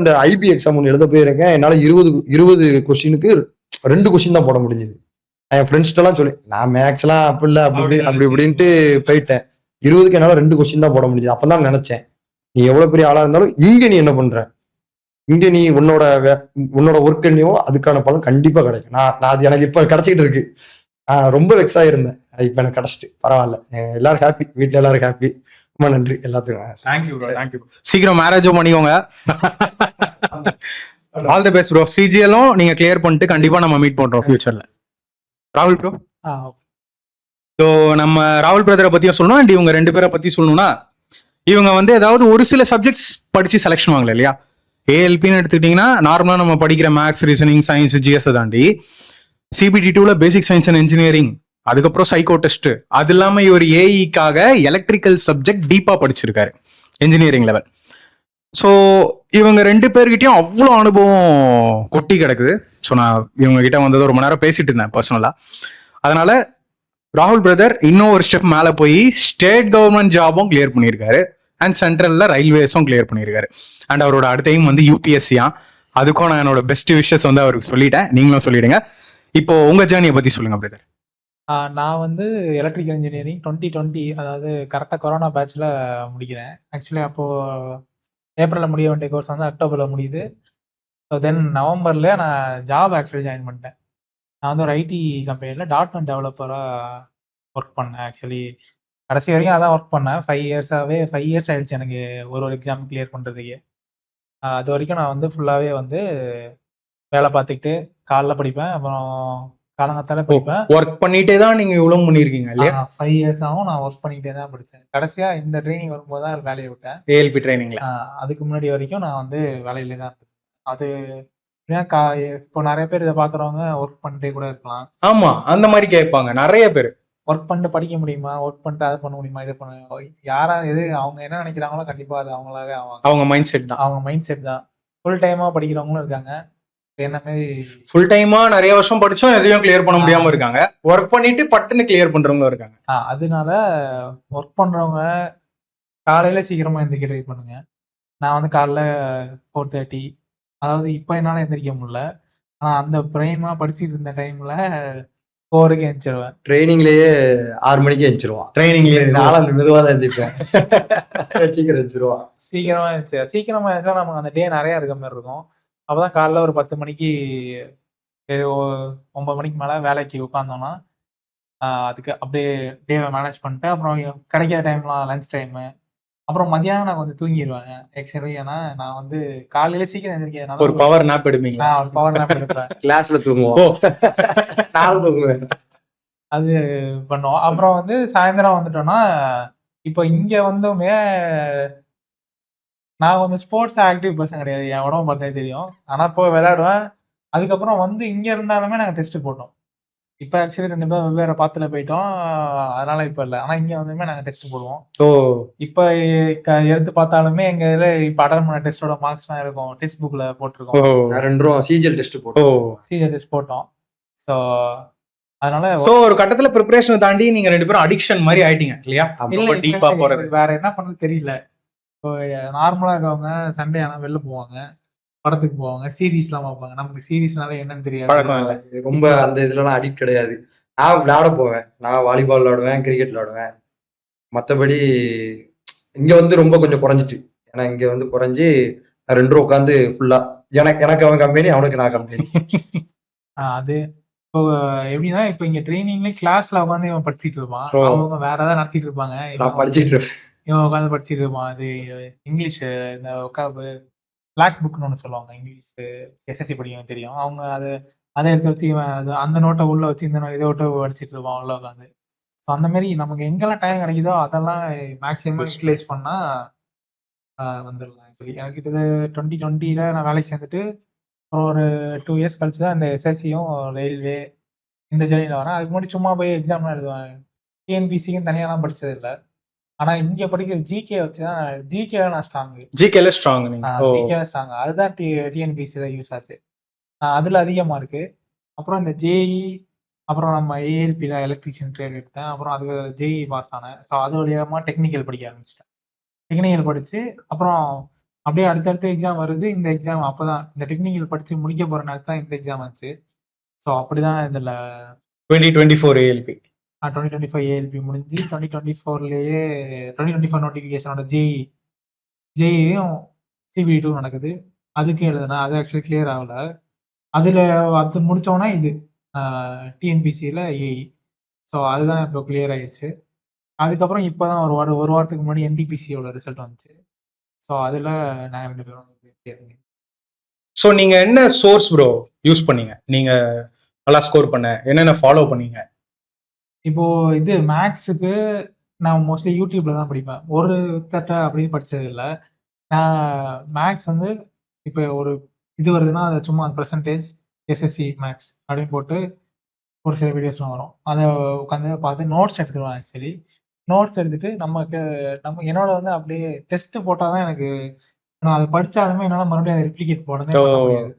இந்த ஐபி எக்ஸாம் ஒன்று எழுத போயிருக்கேன். என்னால 20 கொஸ்டினுக்கு 2 கொஸ்டின் தான் போட முடிஞ்சது. என் ஃப்ரெண்ட்ஸ்ட் எல்லாம் சொல்லி நான் மேக்ஸ் எல்லாம் அப்படி இப்படின்ட்டு போயிட்டேன். 20க்கு என்னால 2 கொஸ்டின் தான் போட முடிஞ்சது. அப்பதான் நினைச்சேன், நீ எவ்வளவு பெரிய ஆளா இருந்தாலும் இங்க நீ என்ன பண்ற, இங்க நீ உன்னோட ஒர்க் என்னையோ அதுக்கான பலன் கண்டிப்பா கிடைக்கும். நான் அது எனக்கு இப்ப கிடைச்சிட்டு இருக்கு. ரொம்ப வெக்ஸ் ஆயிருந்தேன், இப்ப எனக்கு கிடைச்சிட்டு பரவாயில்ல. எல்லாரும் ஹாப்பி, வீட்டுல எல்லாரும் ஹாப்பி. ரொம்ப நன்றி எல்லாத்துக்கும். தேங்க்யூ. சீக்கிரம் மேரேஜும் பண்ணிக்கோங்க. All the best bro. சிஜிஎலும் நீங்க கிளியர் பண்ணிட்டு கண்டிப்பா நம்ம மீட் பண்றோம் ஃபியூச்சர்ல. ராகுல் ப்ரோ. ஸோ நம்ம ராகுல் பிரதரை பத்தியும் சொல்லணும், அண்ட் இவங்க 2 பேரை பத்தி சொல்லணும்னா, இவங்க வந்து ஏதாவது ஒரு சில சப்ஜெக்ட்ஸ் படிச்சு செலக்ஷன் வாங்கல இல்லையா. ஏஎல்பின்னு எடுத்துக்கிட்டீங்கன்னா நார்மலா நம்ம படிக்கிற மேக்ஸ், ரீசனிங், சயின்ஸ், ஜிஎஸ் தாண்டி சிபிடி 2ல பேசிக் சயின்ஸ் அண்ட் இன்ஜினியரிங், அதுக்கப்புறம் சைக்கோ டெஸ்ட், அது இல்லாம இவர் ஏஇக்காக எலக்ட்ரிக்கல் சப்ஜெக்ட் டீப்பா படிச்சிருக்காரு, இன்ஜினியரிங் லெவல். ஸோ இவங்க 2 பேர்கிட்டயும் அவ்வளோ அனுபவம் கொட்டி கிடக்குது. ஸோ நான் இவங்க கிட்ட வந்தது ரொம்ப நேரம் பேசிட்டு இருந்தேன் பர்சனலா. அதனால ராகுல் பிரதர் இன்னும் ஒரு ஸ்டெப் மேல போய் ஸ்டேட் கவர்மெண்ட் ஜாபும் கிளியர் பண்ணியிருக்காரு, அண்ட் சென்ட்ரல்ல ரயில்வேஸும் கிளியர் பண்ணியிருக்காரு. அண்ட் அவரோட அடுத்த எய்ம் வந்து யூபிஎஸ்சியா. அதுக்கும் நான் என்னோட பெஸ்ட் விஷஸ் வந்து அவருக்கு சொல்லிட்டேன், நீங்களும் சொல்லிடுங்க. இப்போ உங்க ஜேர்னியை பத்தி சொல்லுங்க பிரதர். நான் வந்து எலக்ட்ரிக்கல் இன்ஜினியரிங் 2020, அதாவது கரெக்டாக கொரோனா பேட்ச்ல முடிக்கிறேன். ஆக்சுவலி அப்போ ஏப்ரலில் முடிய வேண்டிய கோர்ஸ் வந்து அக்டோபரில் முடியுது. ஸோ தென் நவம்பர்ல நான் ஜாப் ஆக்சுவலி ஜாயின் பண்ணிட்டேன். நான் வந்து ஒரு ஐடி கம்பெனியில் .NET டெவலப்பராக ஒர்க் பண்ணேன். ஆக்சுவலி கடைசி வரைக்கும் அதான் ஒர்க் பண்ணேன். 5 இயர்ஸ் ஆயிடுச்சு எனக்கு ஒரு எக்ஸாம் கிளியர் பண்ணுறதுக்கு. அது வரைக்கும் நான் வந்து ஃபுல்லாகவே வந்து வேலை பார்த்துக்கிட்டு காலைல படிப்பேன், அப்புறம் காலங்காத்தால படிப்பேன். ஒர்க் பண்ணிட்டே தான் நீங்க இவ்வளவு பண்ணிருக்கீங்க இல்லையா? 5 இயர்ஸாவும் நான் ஒர்க் பண்ணிக்கிட்டே தான் படித்தேன். கடைசியா இந்த ட்ரைனிங் வரும்போது தான் வேலையை விட்டேன், ஏஎல்பி ட்ரைனிங்ல. அதுக்கு முன்னாடி வரைக்கும் நான் வந்து வேலையிலே தான் இருந்தேன். அது இப்போ நிறைய பேர் இதை பாக்குறவங்க ஒர்க் பண்ணிட்டே கூட இருக்கலாம். ஆமா, அந்த மாதிரி கேட்பாங்க நிறைய பேர். ஒர்க் பண்ணிட்டு படிக்க முடியுமா, ஒர்க் பண்ணிட்டு அதை பண்ண முடியுமா, இதை பண்ண யாரா எது அவங்க என்ன நினைக்கிறாங்களோ கண்டிப்பா அது அவங்களாவே அவங்க மைண்ட் செட் தான். அவங்க மைண்ட் செட் தான். ஃபுல் டைமா படிக்கிறவங்களும் இருக்காங்க, என்ன மாதிரி ஃபுல் டைமா நிறைய வருஷம் படிச்சோம் எதையும் கிளியர் பண்ண முடியாம இருக்காங்க. ஒர்க் பண்ணிட்டு பட்டுன்னு கிளியர் பண்றவங்க இருக்காங்க. அதனால ஒர்க் பண்றவங்க காலையில சீக்கிரமா எந்திரிக்க ட்ரை பண்ணுங்க. நான் வந்து காலைல 4:30, அதாவது இப்ப என்னால எந்திரிக்க முடியல, ஆனா அந்த பிரைமா படிச்சுட்டு இருந்த டைம்ல 4க்கு எந்திரிச்சிருவேன். ட்ரைனிங்லயே 6 மணிக்கு எந்திரிச்சிருவான். ட்ரைனிங்ல நாளை மெதுவா தான் எந்திரிப்பேன். சீக்கிரம் எந்திரிச்சிருவான். சீக்கிரமா எந்திரிச்சா நமக்கு அந்த டே நிறைய இருக்க மாதிரி இருக்கும். அப்பதான் காலைல ஒரு 10 மணிக்கு 9 மணிக்கு மேல வேலைக்கு உட்காந்தோம்னா அதுக்கு அப்படியே டேவை மேனேஜ் பண்ணிட்டு, அப்புறம் கிடைக்கிற டைம்லாம் லஞ்ச் டைமு, அப்புறம் மதியானம் நான் கொஞ்சம் தூங்கிடுவேன். ஆக்சுவலி ஏன்னா நான் வந்து காலையில சீக்கிரம் எந்திரிக்கிறதுனால ஒரு பவர் நாப் எடுப்பீங்களா? பவர் நாப் எடுப்பேன். கிளாஸ்ல தூங்குவோம். நானும் தூங்குவேன். அது பண்ணுவோம். அப்புறம் வந்து சாயந்தரம் வந்துட்டோம்னா, இப்போ இங்க வந்துமே நான் கொஞ்சம் ஸ்போர்ட்ஸ் ஆக்டிவ் பர்சன் கிடையாது. என் உடம்ப பார்த்தா தெரியும். ஆனா போய் விளையாடுவேன். அதுக்கப்புறம் வந்து இங்க இருந்தாலுமே நாங்க டெஸ்ட் போட்டோம். இப்ப ஆக்சுவலி 2 பேரும் வெவ்வேறு பாத்துல போயிட்டோம். அதனால இப்ப இல்ல. ஆனா இங்க வந்துமே நாங்க டெஸ்ட் போடுவோம். ஓ இப்ப எடுத்து பார்த்தாலுமே எங்க இதுல இப்ப அட்டன் பண்ண டெஸ்டோட மார்க்ஸ்லாம் இருக்கும். டெக்ஸ்ட் புக்ல ஓ போட்டிருக்கோம். நான் 2 ரூபா சிஜிஎல் டெஸ்ட் ஓ போட்டோம். சீரியஸ் டெஸ்ட் போட்டோம். ஸோ அதனால சோ ஒரு கட்டத்துல ப்ரிப்பரேஷன் தாண்டி நீங்க 2 பேரும் அடிக்ஷன் மாதிரி ஆயிட்டீங்க இல்லையா? இல்ல ரொம்ப டீப்பா இப்ப போறது. எங்களுக்கு வேற என்ன பண்றது தெரியல. இப்போ நார்மலா இருக்கவங்க சண்டே ஆனா வெளில போவாங்க. படத்துக்கு போவாங்க. சீரிஸ்லாம் பார்ப்பாங்க. நமக்கு சீரிஸ்னால என்னன்னு தெரியாது. பழக்கம் இல்ல. ரொம்ப அந்த இதுலலாம் அடிக்ட் கிடையாது. நான் விளையாட போவேன். நான் வாலிபால் விளையாடுவேன், கிரிக்கெட் விளையாடுவேன். மத்தபடி இங்க வந்து ரொம்ப கொஞ்சம் குறைஞ்சிட்டு. ஏன்னா இங்க வந்து குறைஞ்சு 2 ரூபா உட்காந்து ஃபுல்லா எனக்கு அவன் கம்பெனி, அவனுக்கு நான் கம்பெனி. அது இப்போ எப்படின்னா, இப்ப இங்க ட்ரைனிங்ல கிளாஸ்ல உட்காந்து இவன் படிச்சிட்டு இருப்பான். ஓ. அவங்க வேற ஏதாவது நடத்திட்டு இருப்பாங்க. நான் படிச்சிட்டு இருப்பேன். இவன் உட்காந்து படிச்சிட்டு இருப்பான். அது இங்கிலீஷ் இந்த உட்காந்து பிளாக் புக்னு ஒன்று சொல்லுவாங்க. இங்கிலீஷ் எஸ்எஸ்சி படிக்கணும் தெரியும். அவங்க அதை எடுத்து வச்சு இவன் அந்த நோட்டை உள்ள வச்சு இந்த இதை விட்டு படிச்சிட்டு இருப்பான் உள்ள உட்காந்து. ஸோ அந்த மாதிரி நமக்கு எங்கெல்லாம் டைம் கிடைக்குதோ அதெல்லாம் மேக்ஸிமம் யூட்டிலைஸ் பண்ணா வந்துடலாம். ஆக்சுவலி எனக்கு கிட்ட 2020 நான் வேலைக்கு சேர்ந்துட்டு ஒரு 2 இயர்ஸ் கழிச்சு தான் இந்த எஸ்எஸ்சியும் ரயில்வே இந்த ஜேர்னியில் வரேன். அதுக்கு முன்னாடி சும்மா போய் எக்ஸாம்லாம் எழுதுவேன். டிஎன்பிசிக்கும் தனியாலாம் படிச்சது இல்லை. ஆனா இங்க படிக்கிற ஜிகே வச்சுதான் ஜிகே நான் ஸ்ட்ராங். ஜிகேல ஸ்ட்ராங் நீங்க. ஓ ஜிகே ஸ்ட்ராங். அதுதான் டிஎன்பிசில யூஸ் ஆச்சு. அதுல அதிகமா இருக்கு. அப்புறம் இந்த ஜேஇ, அப்புறம் நம்ம ஏஎல்பியில் எலக்ட்ரிஷியன் ட்ரேட் எடுத்தேன். அப்புறம் அது ஜேஇ பாஸ் ஆனேன். ஸோ அது வழியாம டெக்னிக்கல் படிக்க ஆரம்பிச்சிட்டேன். டெக்னிக்கல் படிச்சு அப்புறம் அப்படியே அடுத்தடுத்த எக்ஸாம் வருது. இந்த எக்ஸாம் அப்பதான் இந்த டெக்னிக்கல் படிச்சு முடிக்க போற நேரத்துல தான் இந்த எக்ஸாம் வந்துச்சு. ஸோ அப்படிதான் இதுல 2024 ALP. 2025 ஏஎல்பி முடிஞ்சு 2024லயே 2024 நோட்டிஃபிகேஷனோட ஜேஇயும் சிபிடி 2 நடக்குது. அதுக்கு எழுதுனேன். அது ஆக்சுவலி கிளியர் ஆகல. அதுல அது முடிச்சோன்னா இது டிஎன்பிசியில் ஏஇ. ஸோ அதுதான் இப்போ கிளியர் ஆயிடுச்சு. அதுக்கப்புறம் இப்போதான் ஒரு வாரத்துக்கு முன்னாடி என்டிபிசியோட ரிசல்ட் வந்துச்சு. ஸோ அதில் நாங்கள் 2 பேரும் சோ நீங்க என்ன சோர்ஸ் ப்ரோ யூஸ் பண்ணீங்க? நீங்க நல்லா ஸ்கோர் பண்ண என்னென்ன ஃபாலோ பண்ணீங்க? இப்போ இது மேக்ஸுக்கு நான் மோஸ்ட்லி யூடியூப்ல தான் படிப்பேன். ஒரு தட்டை அப்படின்னு படிச்சது இல்லை. நான் மேக்ஸ் வந்து இப்போ ஒரு இது வருதுன்னா அதை சும்மா பெர்சன்டேஜ் எஸ்எஸ்சி மேக்ஸ் அப்படின்னு போட்டு ஒரு சில வீடியோஸ்லாம் வரும். அதை உட்காந்து பார்த்து நோட்ஸ் எடுத்துருவேன். ஆக்சுவலி நோட்ஸ் எடுத்துட்டு நம்ம என்னோட வந்து அப்படியே டெஸ்ட் போட்டால் தான் எனக்கு நான் அதை படித்தாலுமே என்னால் மறுபடியும் அதை ரிப்ளிகேட் போடனே பண்ண முடியாது.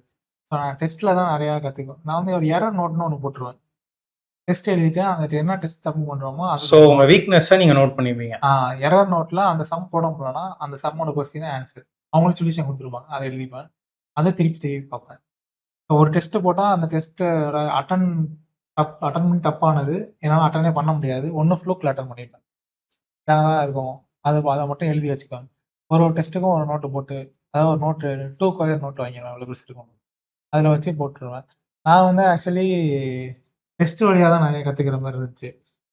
ஸோ நான் டெஸ்ட்டில் தான் நிறையா கற்றுக்குவேன். நான் வந்து ஒரு எரர் நோட்னு ஒன்று போட்டுருவேன். டெஸ்ட் எழுதிட்டு அந்த என்ன டெஸ்ட் தப்பு பண்றோமோ சோ உங்க வீக்னஸ் நீங்க நோட் பண்ணிப்பீங்க. எரர் நோட்ல அந்த சம் போட முடியலன்னா அந்த சம்மோட கொஸ்டின் ஆன்சர் அவங்களுக்கு சொல்யூஷன் கொடுத்துருப்பாங்க. அதை எழுதிப்பேன். அதை திருப்பி பார்ப்பேன். ஒரு டெஸ்ட் போட்டா அந்த டெஸ்ட்டோட அட்டன் பண்ணி தப்பானது என்னால் அட்டனே பண்ண முடியாது. ஒன்று ஃப்ளூக்கில் அட்டன் பண்ணிப்பேன். இதாக இருக்கும். அதை மட்டும் எழுதி வச்சுக்கோங்க. ஒரு டெஸ்ட்டுக்கும் ஒரு நோட்டு போட்டு, அதாவது ஒரு நோட்டு 2 ஸ்கொயர் நோட்டு வாங்கிடுவேன். அவ்வளோ பெருசு இருக்கும். அதில் வச்சு போட்டுருவேன். நான் வந்து ஆக்சுவலி டெஸ்ட் வழியாக தான் நிறைய கற்றுக்கிற மாதிரி இருந்துச்சு.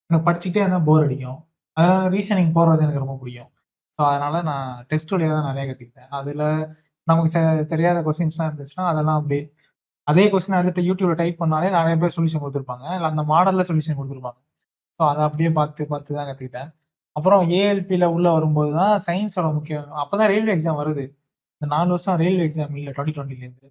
எனக்கு படிச்சுக்கிட்டே இருந்தால் போர் அடிக்கும். அதனால ரீசனிங் போடுறது எனக்கு ரொம்ப பிடிக்கும். ஸோ அதனால நான் டெஸ்ட் வழியாக தான் நிறைய கற்றுக்கிட்டேன். அதில் நமக்கு தெரியாத கொஸ்டின்ஸ்லாம் இருந்துச்சுன்னா அதெல்லாம் அப்படியே அதே கொஸ்டின் எடுத்து யூடியூப்ல டைப் பண்ணாலே நிறைய பேர் சொல்யூஷன் கொடுத்துருப்பாங்க. இல்லை அந்த மாடல்ல சொல்யூஷன் கொடுத்துருப்பாங்க. ஸோ அதை அப்படியே பார்த்து தான் கற்றுக்கிட்டேன். அப்புறம் ஏஎல்பியில் உள்ள வரும்போது தான் சயின்ஸோட முக்கியம். அப்போதான் ரயில்வே எக்ஸாம் வருது. இந்த 4 வருஷம் ரயில்வே எக்ஸாம் இல்லை 2020லேருந்து.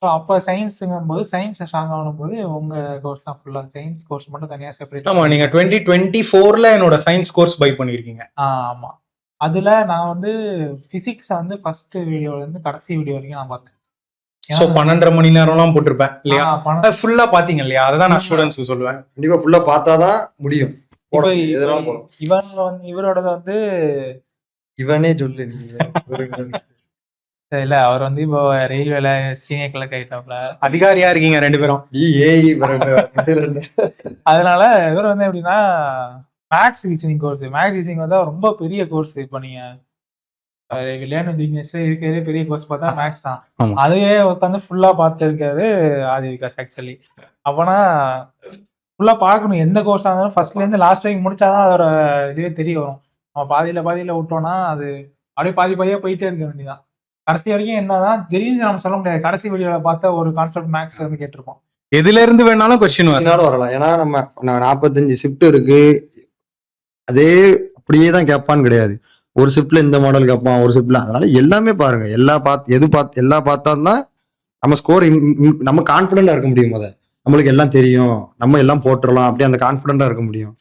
ஸோ அப்போ சயின்ஸுங்கும் போது சயின்ஸ் ஸ்ட்ராங் ஆகும் போது உங்க கோர்ஸ் தான் ஃபுல்லாக சயின்ஸ் கோர்ஸ் மட்டும் தனியாக செப்பரேட். ஆமா நீங்க 2024ல என்னோட சயின்ஸ் கோர்ஸ் பை பண்ணிருக்கீங்க. ஆமா. அதுல நான் வந்து பிசிக்ஸை வந்து ஃபர்ஸ்ட் வீடியோல இருந்து கடைசி வீடியோ வரைக்கும் நான் பார்த்தேன். சோ 12.5 மணி நேரம்லாம் போட்டிருப்பேன் இல்லையா? ஃபுல்லா பாத்தீங்க இல்லையா? அதான் நான் ஸ்டூடெண்ட்ஸ்க்கு சொல்லுவேன். கண்டிப்பா ஃபுல்லா பார்த்தாதான் முடியும். இவரோட வந்து இவனே சொல்லு. இல்ல அவர் வந்து இப்போ ரயில்வேல சீனியர் கிளர்க் ஆயிட்டாப்ல. அதிகாரியா இருக்கீங்க 2 பேரும். அதனால இவர் வந்து எப்படின்னா maths reasoning course. Maths reasoning வந்து ரொம்ப பெரிய கோர்ஸ். இப்போ நீங்க இருக்கிறதே பெரிய கோர்ஸ் பார்த்தா மேக்ஸ் தான். அதையே உட்காந்து ஃபுல்லா பார்த்து இருக்காரு ஆதி விகாஸ். ஆக்சுவலி அப்பனா ஃபுல்லா பார்க்கணும். எந்த கோர்ஸா இருந்தாலும் ஃபர்ஸ்ட்ல இருந்து லாஸ்ட் வரைக்கும் முடிச்சாதான் அதோட இதுவே தெரிய வரும். நம்ம பாதியில விட்டோம்னா அது அப்படியே பாதியா போயிட்டே இருக்க வேண்டியதான். கடைசி வரைக்கும் என்னதான் தெரியுது நம்ம சொல்ல முடியாது. கடைசி வீடியோல பார்த்த ஒரு கான்செப்ட் மேக்ஸ்ல இருந்து கேட்டிருப்போம். எதுல இருந்து வேணாலும் கொஸ்டின் வரும். எதுனாலும் வரலாம். ஏன்னா நம்ம 45 ஷிஃப்ட் இருக்கு. அதே அப்படியே தான் கேட்பான்னு கிடையாது. ஒரு ஷிஃப்ட்ல இந்த மாடல் கேட்பான், ஒரு ஷிஃப்ட்ல. அதனால எல்லாமே பாருங்க. எல்லாம் பார்த்தா தான் நம்ம ஸ்கோர் நம்ம கான்ஃபிடென்டா இருக்க முடியும். நம்மளுக்கு எல்லாம் தெரியும், நம்ம எல்லாம் போட்டுடலாம், அப்படி அந்த கான்ஃபிடென்டா இருக்க முடியும்.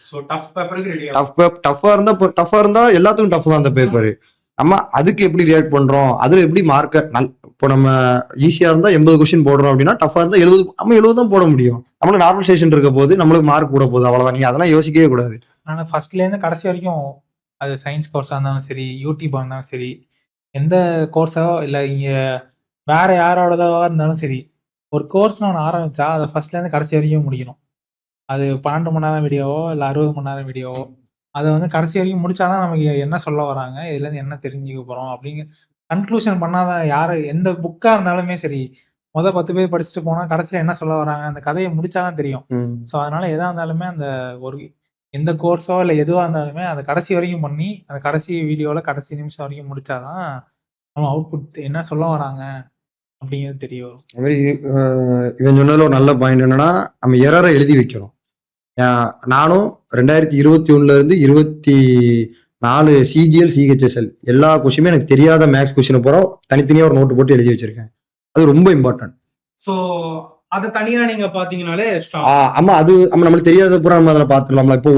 டஃப்பா இருந்தா எல்லாத்துக்கும் டஃப் தான் அந்த பேப்பர். நம்ம அதுக்கு எப்படி ரியாக்ட் பண்றோம், அதுல எப்படி மார்க்க இப்போ நம்ம ஈஸியா இருந்தா 80 கொஸ்டின் போடுறோம் அப்படின்னா, டஃபா இருந்தா 70, நம்ம 70 தான் போட முடியும். நம்மளுக்கு நார்மலைசேஷன் இருக்க போது நம்மளுக்கு மார்க் கூட போகுது, அவ்வளவுதான். நீங்க அதெல்லாம் யோசிக்கவே கூடாது. ஆனா ஃபர்ஸ்ட்ல இருந்து கடைசி வரைக்கும் அது சயின்ஸ் கோர்ஸா இருந்தாலும் சரி, யூடியூபா இருந்தாலும் சரி, எந்த கோர்ஸோ இல்ல இங்க வேற யாரோடதா இருந்தாலும் சரி, ஒரு கோர்ஸ்னு ஒன்று ஆரம்பிச்சா அதை ஃபர்ஸ்ட்ல இருந்து கடைசி வரைக்கும் முடிக்கணும். அது 12 மணி நேரம் வீடியோவோ இல்லை 60 மணி நேரம் வீடியோவோ, அதை வந்து கடைசி வரைக்கும் முடிச்சாதான் நமக்கு என்ன சொல்ல வராங்க, இதுல இருந்து என்ன தெரிஞ்சுக்க போறோம் அப்படிங்கிற கன்க்ளூஷன் பண்ணாதான் யாரு எந்த புக்கா இருந்தாலுமே சரி, 10 பேர் படிச்சுட்டு போனா கடைசியில என்ன சொல்ல வராங்க, அந்த கதையை முடிச்சாதான் தெரியும். ஸோ அதனால எதா இருந்தாலுமே அந்த ஒரு எந்த கோர்ஸோ இல்லை எதுவா இருந்தாலுமே அதை கடைசி வரைக்கும் பண்ணி அந்த கடைசி வீடியோல கடைசி நிமிஷம் வரைக்கும் முடிச்சாதான் நம்ம அவுட்புட் என்ன சொல்ல வராங்க அப்படிங்கிறது தெரிய வரும். அது மாதிரி இவன் சொன்னதுல ஒரு நல்ல பாயிண்ட் என்னன்னா, நம்ம எரரை எழுதி வைக்கிறோம். நானும் 2021 இருந்து 24 சிஜிஎல் சிஹெச்எஸ்எல் எல்லா கொஸ்டினுமே எனக்கு தெரியாத மேக்ஸ் கொஸ்டினை பூரா தனித்தனியா ஒரு நோட்டு போட்டு எழுதி வச்சிருக்கேன். அது ரொம்ப இம்பார்ட்டன்ட். சோ அத தனியா நீங்க பாத்தீங்கனாலே ஆமா, அது நம்மளுக்கு தெரியாத பூரா நம்ம அதில் பார்த்துடலாம்ல. இப்போ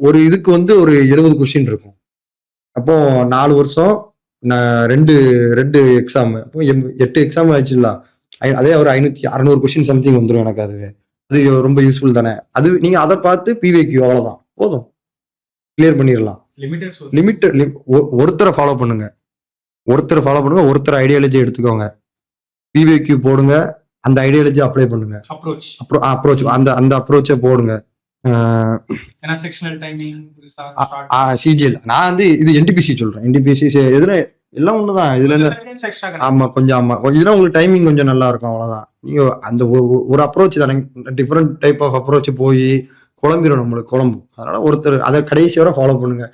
ஒரு இதுக்கு வந்து ஒரு 70 கொஸ்டின் இருக்கும். அப்போ 4 வருஷம் ரெண்டு எக்ஸாம், அப்போ 8 எக்ஸாம் ஆயிடுச்சுல. அதே ஒரு 600 கொஸ்டின் சம்திங் வந்துடும் எனக்கு. அது ரொம்ப யூஸ்ஃபுல் தானே. அது நீங்க அதை பார்த்து பிவிக்யூ அவ்வளவுதான் போதும், கிளியர் பண்ணிடலாம். லிமிட்டட் ஒருத்தரை ஃபாலோ பண்ணுங்க, ஒருத்தர் ஐடியாலஜி எடுத்துக்கோங்க, பிவிக்யூ போடுங்க, அந்த ஐடியாலஜி அப்ளை பண்ணுங்க. அப்ரோச் அந்த அப்ரோச்சை போடுங்க. சிஜிஎல் நான் வந்து இது என்டிபிசி சொல்றேன். என்டிபிசி எதுல எல்லாம் ஒண்ணுதான். இதுல ஆமா கொஞ்சம் இதுல உங்களுக்கு டைமிங் கொஞ்சம் நல்லா இருக்கும், அவ்வளவுதான். நீங்க அந்த ஒரு அப்ரோச் தானே, டிஃப்ரெண்ட் டைப் ஆஃப் அப்ரோச் போய் குழம்பிடும் நம்மளுக்கு குழம்பும். அதனால ஒருத்தர் அதை கடைசி வரை ஃபாலோ பண்ணுங்க.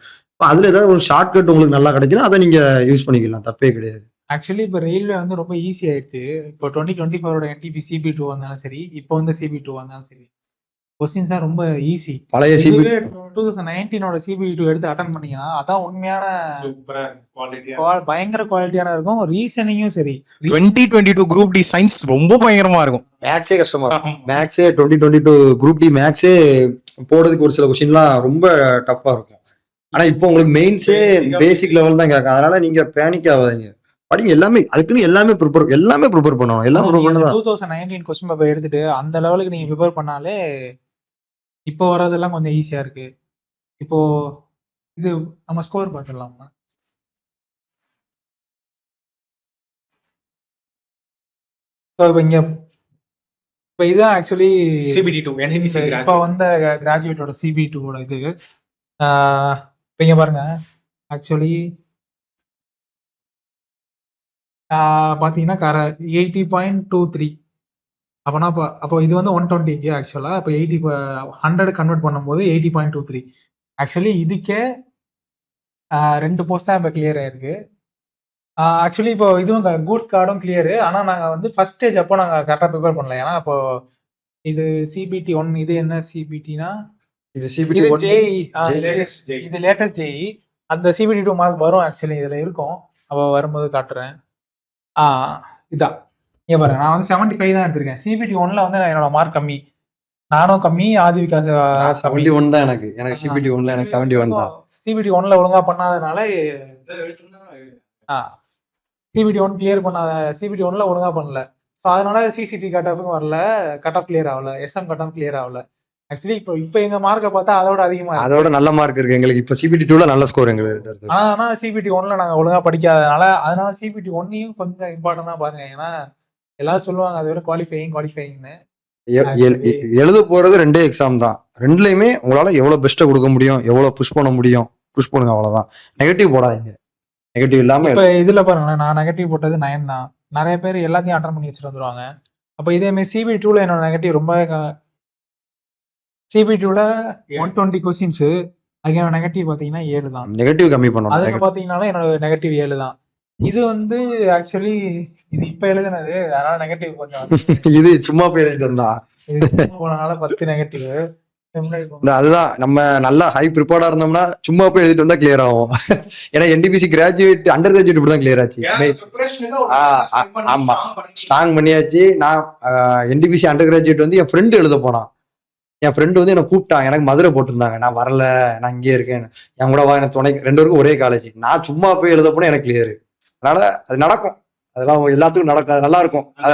அதுல ஏதாவது ஒரு ஷார்ட் கட் உங்களுக்கு நல்லா கிடைக்குன்னா அதை நீங்க யூஸ் பண்ணிக்கலாம், தப்பே கிடையாது. ஆக்சுவலி இப்போ ரயில்வே வந்து ரொம்ப ஈஸி ஆயிடுச்சு. இப்போ 2024 என்டிபி CB2 வந்தாலும் சரி, இப்போ வந்து CB2 வந்தாலும் சரி, கொஸ்டின்ஸ் தான் ரொம்ப ஈஸி. பழைய 2019 CB2 எடுத்து அட்டன் பண்ணீங்கன்னா அதான் உண்மையான பயங்கர குவாலிட்டியான இருக்கும். ரீசனிங்கும் சரி. 2022 குரூப் டி சயின்ஸ் ரொம்ப பயங்கரமா இருக்கும். மேக்ஸே கஷ்டமா இருக்கும். மேக்ஸே 2022 குரூப் டி மேக்ஸே போடுறதுக்கு ஒரு சில கொஸ்டின்லாம் ரொம்ப டஃப்பா இருக்கும். ஆனா இப்போ உங்களுக்கு மெயின்ஸே பேசிக் லெவல் தான் கேட்கும். அதனால நீங்க பேனிக் ஆகாதீங்க, படிங்க. அதுக்குன்னு எல்லாமே ப்ரிப்பேர் பண்ணணும். எல்லாம் ப்ரிப்பேர் பண்ணதான் 2019 கொஸ்டின் பேப்பர் எடுத்துட்டு அந்த லெவலுக்கு நீங்க ப்ரிப்பேர் பண்ணாலே இப்போ வர்றதெல்லாம் கொஞ்சம் ஈஸியா இருக்கு. இப்போ இது நம்ம ஸ்கோர் பார்த்துடலாமா? இப்போ இதுதான் ஆக்சுவலி CBT2 இப்போ வந்த கிராஜுவேட்டோட CB2 இது. இப்போ இங்க பாருங்க, ஆக்சுவலி பாத்தீங்கன்னா 80.23. அப்போனா அப்போ இது வந்து 120 ஆக்சுவலா. இப்போ 100 கன்வெர்ட் பண்ணும்போது 80.23. ஆக்சுவலி இதுக்கே 2 போஸ்ட் தான் இப்போ கிளியர் ஆயிருக்கு. ஆக்சுவலி இப்போ இதுவும் கூட்ஸ் கார்டும் கிளியரு. ஆனால் நாங்கள் வந்து ஃபர்ஸ்ட் ஸ்டேஜ் அப்போ நாங்கள் கரெக்டாக ப்ரிப்பேர் பண்ணல. ஏன்னா இப்போ இது CBT1, இது என்ன CBTனா இது JEE, இது லேட்டஸ்ட் JEE. அந்த CBT2 மார்க் வரும் ஆக்சுவலி, இதில் இருக்கும். அப்போ வரும்போது காட்டுறேன். இதான் இங்க பாருங்க, நான் வந்து 75 தான் எடுத்திருக்கேன். CBT1ல வந்து என்னோட மார்க் கம்மி, நானும் கம்மி, ஆதிவிகா 71 தான். எனக்கு CBT1ல எனக்கு 71 தான். CBT1ல ஒழுங்கா பண்ணாதனால CBT1 கிளியர் பண்ணாத, CBT1ல ஒழுங்கா பண்ணல. ஸோ அதனால CCT கட் ஆஃபும் வரல, கட் ஆஃப் கிளியர் ஆகல, SM கட் ஆஃப் கிளியர் ஆகல. ஆக்சுவலி இப்போ எங்க மார்க்கை பார்த்தா அதோட அதிகமா, அதோட நல்ல மார்க் இருக்கு எங்களுக்கு. இப்போ CBT2ல நல்ல ஸ்கோர் எங்களுக்கு இருக்கு. ஆனா CBT1ல நாங்க ஒழுங்கா படிக்காதனால, அதனால CBT1னையும் கொஞ்சம் இம்பார்ட்டன்டா பாருங்க. ஏன்னா எல்லாரும் சொல்லுவாங்க அதை விட குவாலிஃபைங்னு. எழுத போறது 2 எக்ஸாம் தான். 2லயுமே உங்களால எவ்வளவு பெஸ்ட்டா கொடுக்க முடியும், எவ்வளவு புஷ் பண்ண முடியும், புஷ் பண்ணுங்க, அவ்வளவுதான். நெகட்டிவ் போடாதீங்க. நெகட்டிவ் இல்லாம இப்ப இதுல பாருங்களேன், நான் நெகட்டிவ் போட்டது 9 தான். நிறைய பேர் எல்லாத்தையும் அட்டன் பண்ணி வச்சுட்டு வந்துருவாங்க. அப்ப இதே மாதிரி CBT2ல என்னோட நெகட்டிவ் ரொம்ப, CBT2ல 120 கொஸ்டின்ஸ், அதுக்கு நெகட்டிவ் பாத்தீங்கன்னா 7 தான். நெகட்டிவ் கம்மி பண்ணணும். அதுக்கு பாத்தீங்கன்னா என்னோட நெகட்டிவ் 7 தான். இது வந்து ஆக்சுவலி இது இப்ப எழுதுனது, அதனால நெகட்டிவ் கொஞ்சம். இது சும்மா போய் எழுதிட்டு வந்தா. இது சும்மா போனனால 10 நெகட்டிவ். அதுதான் நம்ம நல்லா ஹை ப்ரிப்பேர்டா இருந்தோம்னா சும்மா போய் எழுதிட்டு வந்தா கிளியர் ஆகும். ஏன்னா என்டிபிசி கிராஜுவேட் அண்டர் கிராஜுவேட் இப்படி தான் கிளியர் ஆச்சு. ஆமா, ஸ்ட்ராங் பண்ணியாச்சு. நான் என்டிபிசி அண்டர் கிராஜுவேட் வந்து என் ஃப்ரெண்டு எழுத போனான். என் ஃப்ரெண்டு வந்து என்ன கூப்பிட்டான், எனக்கு மதுரை போட்டிருந்தாங்க, நான் வரல, நான் இங்கே இருக்கேன், என் கூட வா, எனக்கு துணைக்கு, 2 பேருக்கும் ஒரே காலேஜ். நான் சும்மா போய் எழுத போனா எனக்கு கிளியர். அதனால அது நடக்கும், அதெல்லாம் எல்லாத்துக்கும் நடக்கும். அது நல்லா இருக்கும், அது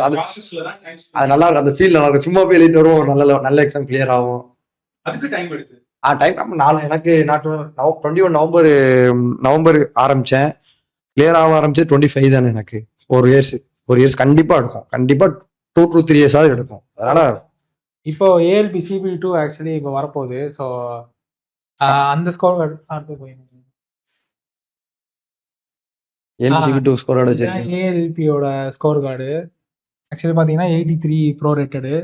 நல்லா இருக்கும், அந்த ஃபீல் நல்லா இருக்கும். சும்மா போய் எழுதிட்டு வருவோம், ஒரு நல்ல எக்ஸாம் கிளியர் ஆகும். அதுக்கு டைம் எடுத்து டைம் எனக்கு நான் 21 நவம்பர் ஆரம்பிச்சேன், கிளியர் ஆக ஆரம்பிச்சு 25 தானே. எனக்கு ஒரு இயர்ஸ் கண்டிப்பா எடுக்கும், கண்டிப்பா 2 to 3 years எடுக்கும். அதனால இப்போ ஏஎல்பி சிபி2 ஆக்சுவலி இப்போ வரப்போகுது. ஸோ அந்த ஸ்கோர் அடுத்து போயிருந்தேன். LCB2 ஸ்கோர் வச்சிருக்கேன். ஏஎல்பியோட ஸ்கோர் கார்டு ஆக்சுவலி பார்த்தீங்கன்னா 83 ப்ரோ ரேட்டடு.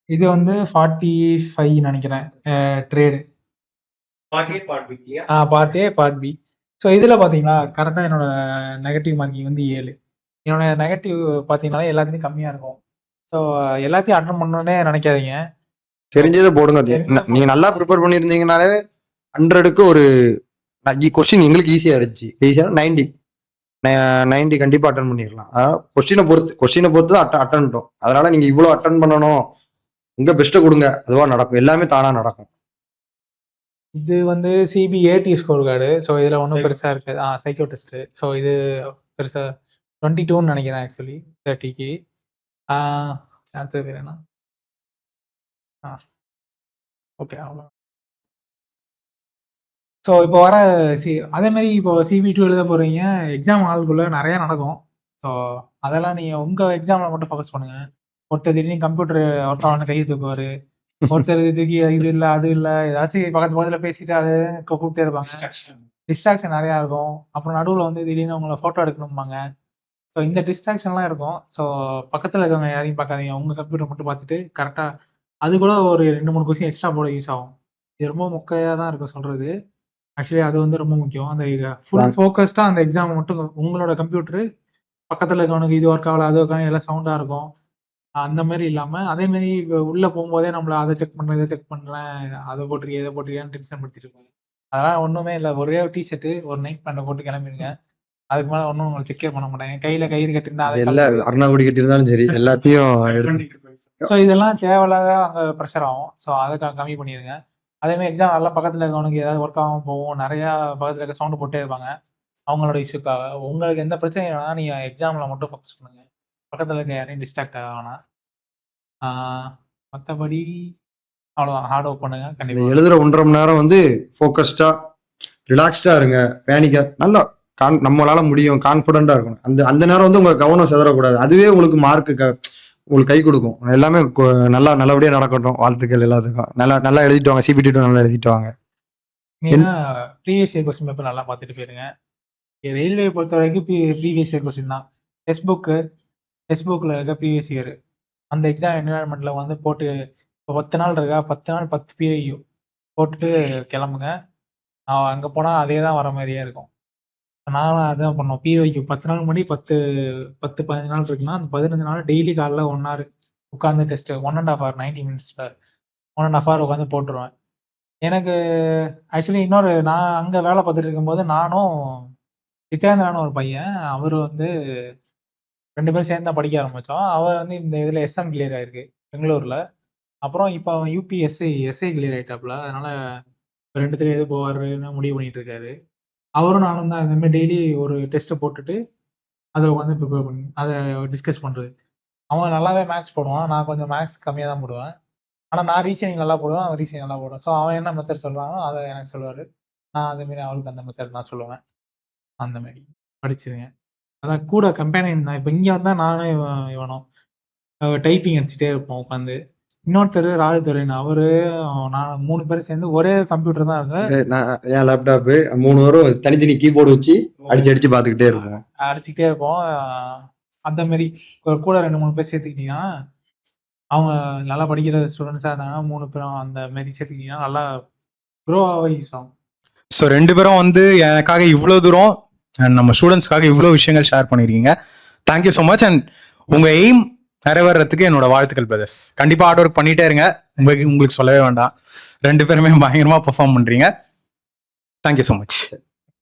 இது வந்து 45 நினைக்கிறேன் trade. Part A part B. So இதில் பார்த்தீங்கன்னா கரெக்டாக என்னோட நெகட்டிவ் மார்க்கிங் வந்து 7. என்னோட நெகட்டிவ் பார்த்தீங்கன்னா எல்லாத்துலேயும் கம்மியாக இருக்கும். ஸோ எல்லாத்தையும் அட்டன் பண்ணணுன்னே நினைக்காதீங்க, தெரிஞ்சதை போடுங்க. நீங்க நல்லா ப்ரிப்பேர் பண்ணியிருந்தீங்கனாலே 100க்கு ஒரு கொஸ்டின் எங்களுக்கு ஈஸியா இருந்துச்சு. ஈஸியா 90 கண்டிப்பா அட்டன் பண்ணிடலாம். அதனால கொஸ்டினை பொறுத்து தான் அட்டன் பண்ணிட்டோம். அதனால நீங்க இவ்வளவு அட்டன் பண்ணணும், உங்க பெஸ்ட்டை கொடுங்க, அதுவா நடக்கும், எல்லாமே தானா நடக்கும். இது வந்து சிபி80 ஸ்கோர் கார்டு. ஸோ இதில் ஒன்றும் பெருசாக இருக்காது. Psycho test. ஸோ இது பெருசாக 22ன்னு நினைக்கிறேன் ஆக்சுவலி 30க்கு. அடுத்தது பேர் என்ன? ஓகே, அவ்வளோ. ஸோ இப்போ வர அதே மாதிரி இப்போ சிபி2 எழுத போகிறீங்க, எக்ஸாம் ஹாலுக்குள்ளே நிறையா நடக்கும். ஸோ அதெல்லாம் நீங்கள் உங்கள் எக்ஸாமில் மட்டும் ஃபோக்கஸ் பண்ணுங்கள். ஒருத்தர் திடீர்னு கம்ப்யூட்டர் ஒருத்தர் அவனை கையை தூக்குவார், ஒருத்தர் தூக்கி இது இல்லை அது இல்லை ஏதாச்சும் பக்கத்தில் பேசிட்டு அதை கூப்பிட்டே இருப்பாங்க. டிஸ்ட்ராக்ஷன் நிறையா இருக்கும். அப்புறம் நடுவில் வந்து திடீர்னு உங்களை ஃபோட்டோ எடுக்கணும்பாங்க. ஸோ இந்த டிஸ்ட்ராக்ஷன்லாம் இருக்கும். ஸோ பக்கத்தில் இருக்கவங்க யாரையும் பார்க்காதீங்க, உங்கள் கம்ப்யூட்டர் மட்டும் பார்த்துட்டு கரெக்டாக அது கூட ஒரு 2-3 கொஸ்டின் எக்ஸ்ட்ரா போட யூஸ் ஆகும். இது ரொம்ப முக்கியமாக தான் இருக்கும் சொல்கிறது. ஆக்சுவலி அது வந்து ரொம்ப முக்கியம். அந்த ஃபுல் ஃபோக்கஸ்டாக அந்த எக்ஸாம் மட்டும் உங்களோட கம்ப்யூட்டரு பக்கத்தில் இருக்கவனுக்கு இது ஒர்க் ஆகல அது ஒர்க் ஆகல எல்லாம் சவுண்டாக இருக்கும். அந்த மாதிரி இல்லாமல் அதேமாரி உள்ளே போகும்போதே நம்மளை அதை செக் பண்ணுறேன் இதை செக் பண்ணுறேன் அதை போட்டிருக்கேன் இதை போட்டிருக்கேன்னு டென்ஷன் படுத்திட்டு இருப்பாங்க. அதெல்லாம் ஒன்றுமே இல்லை, ஒரே டிஷர்ட்டு ஒரு நைட் பேண்டை போட்டு கிளம்பிடுங்க. அதுக்கு மேலே ஒன்றும் உங்களை செக்கே பண்ண மாட்டாங்க. கையில் கயிறு கட்டியிருந்தா எல்லாம் அருணாகுடி கட்டியிருந்தாலும் சரி எல்லாத்தையும் ஸோ இதெல்லாம் தேவையில்லாத அங்கே ப்ரெஷர் ஆகும். ஸோ அதை கம்மி பண்ணிடுங்க. அதேமாதிரி எக்ஸாம் நல்லா பக்கத்தில் இருக்கவனுக்கு ஏதாவது ஒர்க் ஆகாமல் போகும், நிறையா பக்கத்தில் இருக்க சவுண்டு போட்டே இருப்பாங்க அவங்களோட இஷ்யூக்காக. உங்களுக்கு எந்த பிரச்சனையும் இல்லைனா நீங்கள் எக்ஸாமில் மட்டும் ஃபோக்கஸ் பண்ணுங்க, பக்கத்தில் இருக்க யாரையும் டிஸ்ட்ராக்ட் ஆக வேணாம். மற்றபடி அவ்வளோதான், ஹார்ட் ஒர்க் பண்ணுங்க. கண்டிப்பாக எழுதுற 1.5 மணி நேரம் வந்து ஃபோக்கஸ்டா ரிலாக்ஸ்டா இருங்க, பேனிக்கா நல்லா நம்மளால முடியும் கான்ஃபிடென்ட்டா இருக்கணும். அந்த நேரம் வந்து உங்க கவனம் செதறக்கூடாது. அதுவே உங்களுக்கு மார்க்கு உங்களுக்கு கை கொடுக்கும். எல்லாமே நல்லபடியா நடக்கட்டும். வாழ்த்துக்கள் எல்லாத்துக்கும். நல்லா எழுதிட்டு வாங்க. சிபிடி2 நல்லா எழுதிட்டு வாங்க. ப்ரீவியஸ் இயர் கொஸ்டின் பேப்பர் நல்லா பார்த்துட்டு போயிருங்க. ரயில்வே பொறுத்த வரைக்கும் ப்ரீவியஸ் இயர் கொஸ்டின் தான். டெக்ஸ்ட் புக்கில் இருக்க ப்ரீவியஸ் இயர் அந்த எக்ஸாம் என்விரான்மெண்ட்ல வந்து போட்டு இப்போ 10 நாள் இருக்கா, 10 நாள் 10 PIU போட்டுட்டு கிளம்புங்க. அங்கே போனால் அதே தான் வர மாதிரியே இருக்கும். நானும் அதான் பண்ணோம். PYQ 10 நாள் முன்னாடி 15 நாள் இருக்குன்னா அந்த 15 நாள் டெய்லி காலைல 1 hour உட்காந்து டெஸ்ட் 1.5 hour 90 minutesல 1.5 hour உட்காந்து போட்டுருவேன். எனக்கு ஆக்சுவலி இன்னொரு நான் அங்கே வேலை பார்த்துட்டு இருக்கும்போது நானும் ஜிதேந்திரான்னு ஒரு பையன், அவர் வந்து 2 பேரும் சேர்ந்து தான் படிக்க ஆரம்பித்தோம். அவர் வந்து இந்த இதில் SM கிளியர் ஆயிருக்கு பெங்களூரில். அப்புறம் இப்போ அவன் எஸ்ஐ கிளியர் ஆகிட்டாப்புல. அதனால 2த்துல எது போவாருன்னு முடிவு பண்ணிட்டு இருக்காரு. அவரும் நானும் தான் இந்த மாதிரி டெய்லி ஒரு டெஸ்ட்டை போட்டுட்டு அதை உட்காந்து ப்ரிப்பேர் பண்ணி அதை டிஸ்கஸ் பண்ணுறது. அவன் நல்லாவே மேக்ஸ் போடுவான், நான் கொஞ்சம் மேக்ஸ் கம்மியாக தான் போடுவேன். ஆனால் நான் ரீசனிங் நல்லா போடுவேன், அவன் ரீசனிங் நல்லா போடுவேன். ஸோ அவன் என்ன மெத்தட் சொல்கிறானோ அதை எனக்கு சொல்லுவார், நான் அதேமாரி அவளுக்கு அந்த மெத்தட் நான் சொல்லுவேன். அந்த மாதிரி படிச்சிருங்க. அதான் கூட கம்பெனியன் தான். இப்போ இங்கே வந்தால் நானும் இவனும் டைப்பிங் அடிச்சுட்டே இருப்போம் உட்காந்து. இன்னொருத்தர் ராஜதுரைன்னு, அவரு நான் 3 பேரும் சேர்ந்து ஒரே கம்ப்யூட்டர் தான் இருக்கு. என் லேப்டாப் 3 பேரும் தனித்தனி கீபோர்டு வச்சு அடிச்சு பார்த்துக்கிட்டே இருப்போம். அந்த மாதிரி கூட 2-3 பேர் சேர்த்துக்கிட்டீங்கன்னா அவங்க நல்லா படிக்கிற ஸ்டூடெண்ட்ஸா இருந்தாங்கன்னா 3 பேரும் அந்த மாதிரி சேர்த்துக்கிட்டீங்கன்னா நல்லா க்ரோ ஆக யூஸ் ஆகும். ஸோ 2 பேரும் வந்து எனக்காக இவ்வளோ தூரம் அண்ட் நம்ம ஸ்டூடெண்ட்ஸ்க்காக இவ்வளோ விஷயங்கள் ஷேர் பண்ணியிருக்கீங்க. Thank you so much. அண்ட் உங்க எய்ம் நிறைவேறதுக்கு என்னோட வாழ்த்துக்கள் பிரதர்ஸ். கண்டிப்பா ஹார்ட் ஒர்க் பண்ணிட்டே இருங்க. உங்களுக்கு சொல்லவே வேண்டாம், 2 பேருமே பயங்கரமா பெர்ஃபார்ம் பண்றீங்க. Thank you so much.